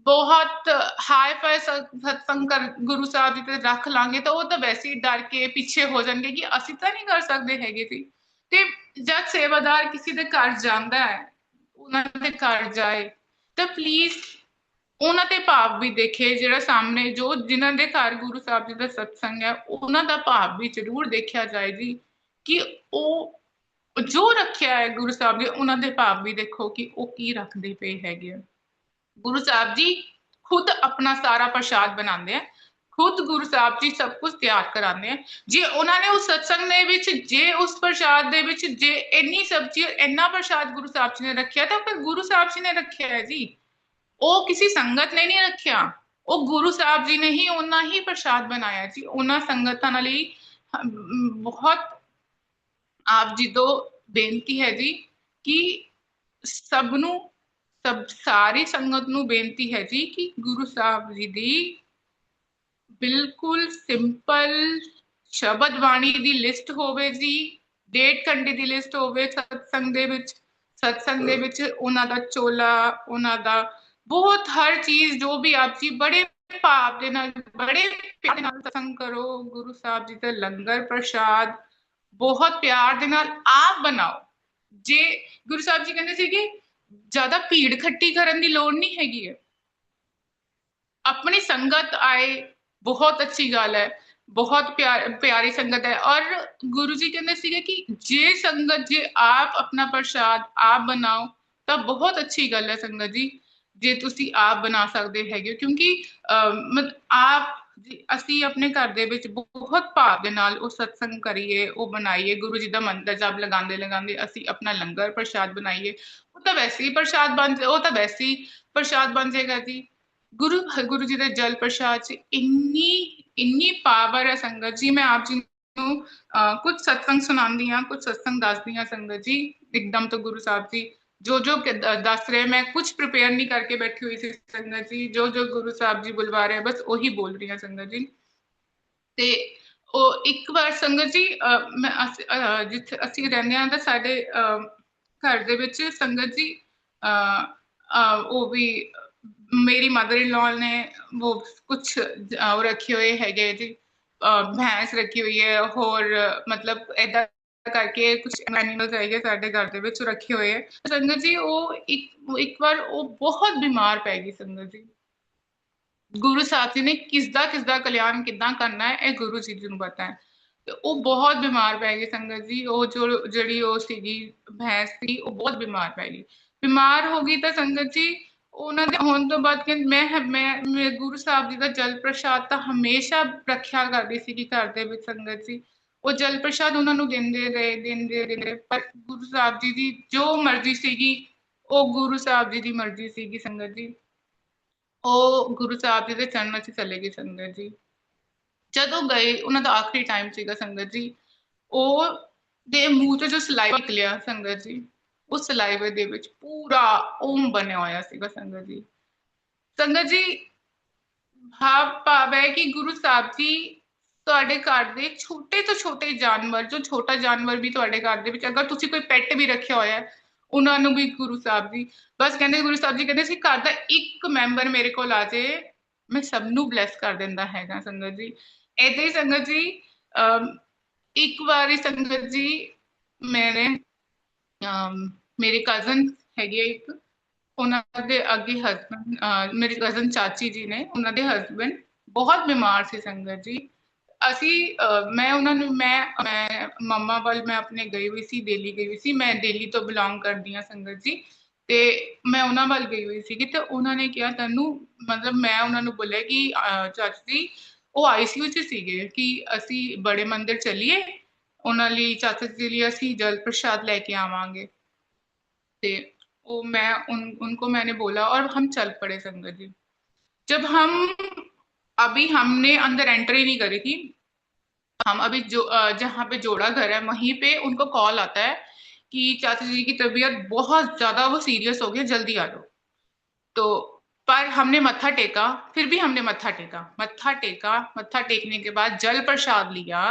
ਬਹੁਤ ਹਾਈ ਫਾਈ ਸਤਸੰਗ ਕਰ ਗੁਰੂ ਸਾਹਿਬ ਜੀ ਤੇ ਰੱਖ ਲਾਂਗੇ ਤਾਂ ਉਹ ਤਾਂ ਵੈਸੇ ਹੀ ਡਰ ਕੇ ਪਿੱਛੇ ਹੋ ਜਾਣਗੇ ਕਿ ਅਸੀਂ ਤਾਂ ਨਹੀਂ ਕਰ ਸਕਦੇ ਹੈਗੇ ਸੀ। ਤੇ ਜਦ ਸੇਵਾਦਾਰ ਕਿਸੇ ਦੇ ਘਰ ਜਾਂਦਾ ਹੈ, ਉਹਨਾਂ ਦੇ ਘਰ ਜਾਏ ਤਾਂ ਪਲੀਜ਼ ਉਹਨਾਂ ਤੇ ਭਾਵ ਵੀ ਦੇਖੇ, ਜਿਹੜਾ ਸਾਹਮਣੇ ਜੋ ਜਿਨ੍ਹਾਂ ਦੇ ਘਰ ਗੁਰੂ ਸਾਹਿਬ ਜੀ ਦਾ ਸਤਸੰਗ ਹੈ ਉਹਨਾਂ ਦਾ ਭਾਵ ਵੀ ਜ਼ਰੂਰ ਦੇਖਿਆ ਜਾਏ ਜੀ, ਕਿ ਉਹ ਜੋ ਰੱਖਿਆ ਹੈ ਗੁਰੂ ਸਾਹਿਬ ਜੀ, ਉਹਨਾਂ ਦੇ ਭਾਵ ਵੀ ਦੇਖੋ ਕਿ ਉਹ ਕੀ ਰੱਖਦੇ ਪਏ ਹੈਗੇ ਆ। ਗੁਰੂ ਸਾਹਿਬ ਜੀ ਖੁਦ ਆਪਣਾ ਸਾਰਾ ਪ੍ਰਸ਼ਾਦ ਬਣਾਉਂਦੇ ਆ, ਖੁਦ ਗੁਰੂ ਸਾਹਿਬ ਜੀ ਸਭ ਕੁਝ ਤਿਆਰ ਕਰਾਉਂਦੇ ਆ। ਜੇ ਉਹਨਾਂ ਨੇ ਉਸ ਸਤਸੰਗ ਦੇ ਵਿੱਚ, ਜੇ ਉਸ ਪ੍ਰਸ਼ਾਦ ਦੇ ਵਿੱਚ ਜੇ ਇੰਨੀ ਸਬਜ਼ੀ, ਇੰਨਾ ਪ੍ਰਸ਼ਾਦ ਗੁਰੂ ਸਾਹਿਬ ਜੀ ਨੇ ਰੱਖਿਆ ਤਾਂ ਫਿਰ ਗੁਰੂ ਸਾਹਿਬ ਜੀ ਨੇ ਰੱਖਿਆ ਹੈ ਜੀ, ਉਹ ਕਿਸੇ ਸੰਗਤ ਨੇ ਨਹੀਂ ਰੱਖਿਆ। ਉਹ ਗੁਰੂ ਸਾਹਿਬ ਜੀ ਨੇ ਹੀ ਉਹਨਾਂ ਹੀ ਪ੍ਰਸ਼ਾਦ ਬਣਾਇਆ ਜੀ, ਉਹਨਾਂ ਸੰਗਤਾਂ ਨਾਲ ਹੀ। ਬਹੁਤ ਆਪ ਜੀ ਤੋਂ ਬੇਨਤੀ ਹੈ ਜੀ ਕਿ ਸਭ ਨੂੰ, ਸਭ ਸਾਰੀ ਸੰਗਤ ਨੂੰ ਬੇਨਤੀ ਹੈ ਜੀ ਕਿ ਗੁਰੂ ਸਾਹਿਬ ਜੀ ਦੀ ਬਿਲਕੁਲ ਸਿੰਪਲ ਸ਼ਬਦ ਬਾਣੀ ਦੀ ਲਿਸਟ ਹੋਵੇ ਜੀ, 1.5 ਘੰਟੇ ਦੀ ਲਿਸਟ ਹੋਵੇ ਸਤਸੰਗ ਦੇ ਵਿੱਚ। ਸਤਸੰਗ ਦੇ ਵਿੱਚ ਉਹਨਾਂ ਦਾ ਚੋਲਾ, ਉਹਨਾਂ ਦਾ ਬਹੁਤ ਹਰ ਚੀਜ਼ ਜੋ ਵੀ ਆਪ ਜੀ ਬੜੇ ਭਾਵ ਦੇ ਨਾਲ, ਬੜੇ ਪਿਆਰ ਦੇ ਨਾਲ ਸਤਸੰਗ ਕਰੋ। ਗੁਰੂ ਸਾਹਿਬ ਜੀ ਦਾ ਲੰਗਰ ਪ੍ਰਸ਼ਾਦ ਬਹੁਤ ਪਿਆਰ ਦੇ ਨਾਲ ਆਪ ਬਣਾਓ। ਜੇ ਗੁਰੂ ਸਾਹਿਬ ਜੀ ਕਹਿੰਦੇ ਸੀਗੇ ਜ਼ਿਆਦਾ ਭੀੜ ਇਕੱਠੀ ਕਰਨ ਦੀ ਲੋੜ ਨਹੀਂ ਹੈਗੀ ਹੈ, ਆਪਣੀ ਸੰਗਤ ਆਏ ਬਹੁਤ ਅੱਛੀ ਗੱਲ ਹੈ, ਬਹੁਤ ਪਿਆਰੀ ਸੰਗਤ ਹੈ। ਔਰ ਗੁਰੂ ਜੀ ਕਹਿੰਦੇ ਸੀਗੇ ਕਿ ਜੇ ਸੰਗਤ, ਜੇ ਆਪ ਆਪਣਾ ਪ੍ਰਸ਼ਾਦ ਆਪ ਬਣਾਓ ਤਾਂ ਬਹੁਤ ਅੱਛੀ ਗੱਲ ਹੈ ਸੰਗਤ ਜੀ, ਜੇ ਤੁਸੀਂ ਆਪ ਬਣਾ ਸਕਦੇ ਹੈਗੇ। ਕਿਉਂਕਿ ਆਪ ਅਸੀਂ ਆਪਣੇ ਘਰ ਦੇ ਵਿੱਚ ਬਹੁਤ ਭਾਵ ਦੇ ਨਾਲ ਉਹ ਸਤਸੰਗ ਕਰੀਏ, ਉਹ ਬਣਾਈਏ, ਗੁਰੂ ਜੀ ਦਾ ਮੰਤਰ ਜਪ ਲਗਾਉਂਦੇ ਲਗਾਉਂਦੇ ਅਸੀਂ ਆਪਣਾ ਲੰਗਰ ਪ੍ਰਸ਼ਾਦ ਬਣਾਈਏ, ਉਹ ਤਾਂ ਵੈਸੇ ਹੀ ਪ੍ਰਸ਼ਾਦ ਬਣ, ਉਹ ਤਾਂ ਵੈਸੇ ਹੀ ਪ੍ਰਸ਼ਾਦ ਬਣ ਜਾਏਗਾ ਜੀ। ਗੁਰੂ ਜੀ ਦੇ ਜਲ ਪ੍ਰਸ਼ਾਦ 'ਚ ਇੰਨੀ ਪਾਵਰ ਹੈ ਸੰਗਤ ਜੀ। ਮੈਂ ਆਪ ਜੀ ਨੂੰ ਕੁਝ ਸਤਸੰਗ ਸੁਣਾਉਂਦੀ ਹਾਂ, ਕੁਝ ਸਤਸੰਗ ਦੱਸਦੀ ਹਾਂ ਸੰਗਤ ਜੀ। ਇੱਕਦਮ ਤੋਂ ਗੁਰੂ ਸਾਹਿਬ ਜੀ ਜੋ ਜੋ ਦੱਸ ਰਹੇ, ਮੈਂ ਕੁਝ ਪ੍ਰਿਪੇਅਰ ਨਹੀਂ ਕਰਕੇ ਬੈਠੀ ਹੋਈ ਸੀ ਸੰਗਤ ਜੀ, ਜੋ ਜੋ ਗੁਰੂ ਸਾਹਿਬ ਜੀ ਬੁਲਵਾ ਰਹੇ ਬਸ ਉਹੀ ਬੋਲ ਰਹੀ ਹਾਂ ਸੰਗਤ ਜੀ। ਤੇ ਉਹ ਇੱਕ ਵਾਰ ਸੰਗਤ ਜੀ ਮੈਂ ਜਿੱਥੇ ਅਸੀਂ ਰਹਿੰਦੇ ਹਾਂ ਤਾਂ ਸਾਡੇ ਘਰ ਦੇ ਵਿੱਚ ਸੰਗਤ ਜੀ ਉਹ ਵੀ ਮੇਰੀ ਮਦਰ ਇਨ ਲॉ ਨੇ ਉਹ ਕੁਛ ਉਹ ਰੱਖੇ ਹੋਏ ਹੈਗੇ ਜੀ, ਭੈਂਸ ਰੱਖੀ ਹੋਈ ਹੈ, ਹੋਰ ਮਤਲਬ ਏਦਾਂ ਕਰਕੇ ਕੁਝ ਐਨੀਮਲਸ ਹੈਗੇ ਸਾਡੇ ਘਰ ਦੇ ਵਿੱਚ ਰੱਖੇ ਹੋਏ ਹੈ ਸੰਗਤ ਜੀ। ਉਹ ਇੱਕ ਵਾਰ ਉਹ ਬਹੁਤ ਬਿਮਾਰ ਪੈ ਗਈ ਸੰਗਤ ਜੀ। ਗੁਰੂ ਸਾਹਿਬ ਜੀ ਨੇ ਕਿਸ ਦਾ ਕਲਿਆਣ ਕਿੱਦਾਂ ਕਰਨਾ ਹੈ ਇਹ ਗੁਰੂ ਜੀ ਨੂੰ ਪਤਾ ਹੈ। ਤੇ ਉਹ ਬਹੁਤ ਬਿਮਾਰ ਪੈ ਗਈ ਸੰਗਤ ਜੀ। ਉਹ ਜਿਹੜੀ ਉਹ ਸੀਗੀ ਭੈਂਸ ਸੀ, ਉਹ ਬਹੁਤ ਬਿਮਾਰ ਪੈ ਗਈ। ਬਿਮਾਰ ਹੋ ਗਈ ਤਾਂ ਸੰਗਤ ਜੀ ਉਹਨਾਂ ਦੇ ਹੋਣ ਤੋਂ ਬਾਅਦ ਕਿ ਮੈਂ ਗੁਰੂ ਸਾਹਿਬ ਜੀ ਦਾ ਜਲ ਪ੍ਰਸ਼ਾਦ ਤਾਂ ਹਮੇਸ਼ਾ ਰੱਖਿਆ ਕਰਦੀ ਸੀਗੀ ਘਰ ਦੇ ਵਿੱਚ ਸੰਗਤ ਜੀ। ਉਹ ਜਲ ਪ੍ਰਸ਼ਾਦ ਉਹਨਾਂ ਨੂੰ ਦਿੰਦੇ ਰਹੇ, ਪਰ ਗੁਰੂ ਸਾਹਿਬ ਜੀ ਦੀ ਜੋ ਮਰਜ਼ੀ ਸੀਗੀ, ਉਹ ਗੁਰੂ ਸਾਹਿਬ ਜੀ ਦੀ ਮਰਜ਼ੀ ਸੀਗੀ ਸੰਗਤ ਜੀ। ਉਹ ਗੁਰੂ ਸਾਹਿਬ ਜੀ ਦੇ ਚਰਨਾਂ 'ਚ ਚਲੇ ਗਏ ਸੰਗਤ ਜੀ। ਜਦੋਂ ਗਏ, ਉਹਨਾਂ ਦਾ ਆਖਰੀ ਟਾਈਮ ਸੀਗਾ ਸੰਗਤ ਜੀ। ਉਹ ਦੇ ਮੂੰਹ ਤੋਂ ਜੋ ਸਲਾਈਵਾ ਨਿਕਲਿਆ ਸੰਗਤ ਜੀ, ਉਸ ਸਲਾਈਵੇ ਦੇ ਵਿੱਚ ਪੂਰਾ ਓਮ ਬਣਿਆ ਹੋਇਆ ਸੀਗਾ ਸੰਗਤ ਜੀ। ਸੰਗਤ ਜੀ ਭਾਵ ਹੈ ਕਿ ਗੁਰੂ ਸਾਹਿਬ ਜੀ ਤੁਹਾਡੇ ਘਰ ਦੇ ਛੋਟੇ ਤੋਂ ਛੋਟੇ ਜਾਨਵਰ, ਜੋ ਛੋਟਾ ਜਾਨਵਰ ਵੀ ਤੁਹਾਡੇ ਘਰ ਦੇ ਵਿੱਚ, ਅਗਰ ਤੁਸੀਂ ਕੋਈ ਪੈਟ ਵੀ ਰੱਖਿਆ ਹੋਇਆ ਹੈ, ਉਹਨਾਂ ਨੂੰ ਵੀ ਗੁਰੂ ਸਾਹਿਬ ਜੀ ਬਸ ਕਹਿੰਦੇ, ਗੁਰੂ ਸਾਹਿਬ ਜੀ ਕਹਿੰਦੇ ਸੀ ਘਰ ਦਾ ਇੱਕ ਮੈਂਬਰ ਮੇਰੇ ਕੋਲ ਆ ਜੇ, ਮੈਂ ਸਭ ਨੂੰ ਬਲੈਸ ਕਰ ਦਿੰਦਾ ਹੈਗਾ ਸੰਗਤ ਜੀ। ਏਦਾਂ ਹੀ ਸੰਗਤ ਜੀ, ਇੱਕ ਵਾਰੀ ਸੰਗਤ ਜੀ ਮੇਰੇ ਮੇਰੇ ਕਜ਼ਨ ਹੈਗੇ ਇੱਕ, ਉਹਨਾਂ ਦੇ ਅੱਗੇ ਹਸਬੈਂਡ, ਮੇਰੀ ਕਜ਼ਨ ਚਾਚੀ ਜੀ ਨੇ, ਉਹਨਾਂ ਦੇ ਹਸਬੈਂਡ ਬਹੁਤ ਬਿਮਾਰ ਸੀ ਸੰਗਤ ਜੀ। ਅਸੀਂ ਮੈਂ ਉਹਨਾਂ ਨੂੰ ਮੈਂ ਮੰਮਾ ਵੱਲ ਮੈਂ ਆਪਣੇ ਗਈ ਹੋਈ ਸੀ, ਦਿੱਲੀ ਗਈ ਹੋਈ ਸੀ, ਮੈਂ ਦਿੱਲੀ ਤੋਂ ਬਿਲੋਂਗ ਕਰਦੀ ਹਾਂ ਸੰਗਤ ਜੀ। ਤੇ ਮੈਂ ਉਹਨਾਂ ਵੱਲ ਗਈ ਹੋਈ ਸੀਗੀ ਤੇ ਉਹਨਾਂ ਨੇ ਕਿਹਾ ਤੈਨੂੰ, ਮਤਲਬ ਮੈਂ ਉਹਨਾਂ ਨੂੰ ਬੋਲਿਆ ਕਿ ਚਾਚੀ ਜੀ ਉਹ ਆਈਸੀਯੂ 'ਚ ਸੀਗੇ ਕਿ ਅਸੀਂ ਬੜੇ ਮੰਦਿਰ ਚੱਲੀਏ, ਉਹਨਾਂ ਲਈ ਚਾਚਾ जी लिए ਅਸੀਂ जल प्रसाद लेके आवांगे। ते वो मैं उनको मैंने बोला और हम चल पड़े संगत जी। जब हम अभी हमने अंदर एंट्री नहीं करी थी, हम अभी जो जहाँ पे जोड़ा घर है वहीं पे उनको कॉल आता है कि चाचा जी की तबीयत बहुत ज्यादा, वो सीरियस हो गया, जल्दी आ जाओ। तो पर हमने मत्था टेका, फिर भी हमने मत्था टेकने के बाद जल प्रसाद लिया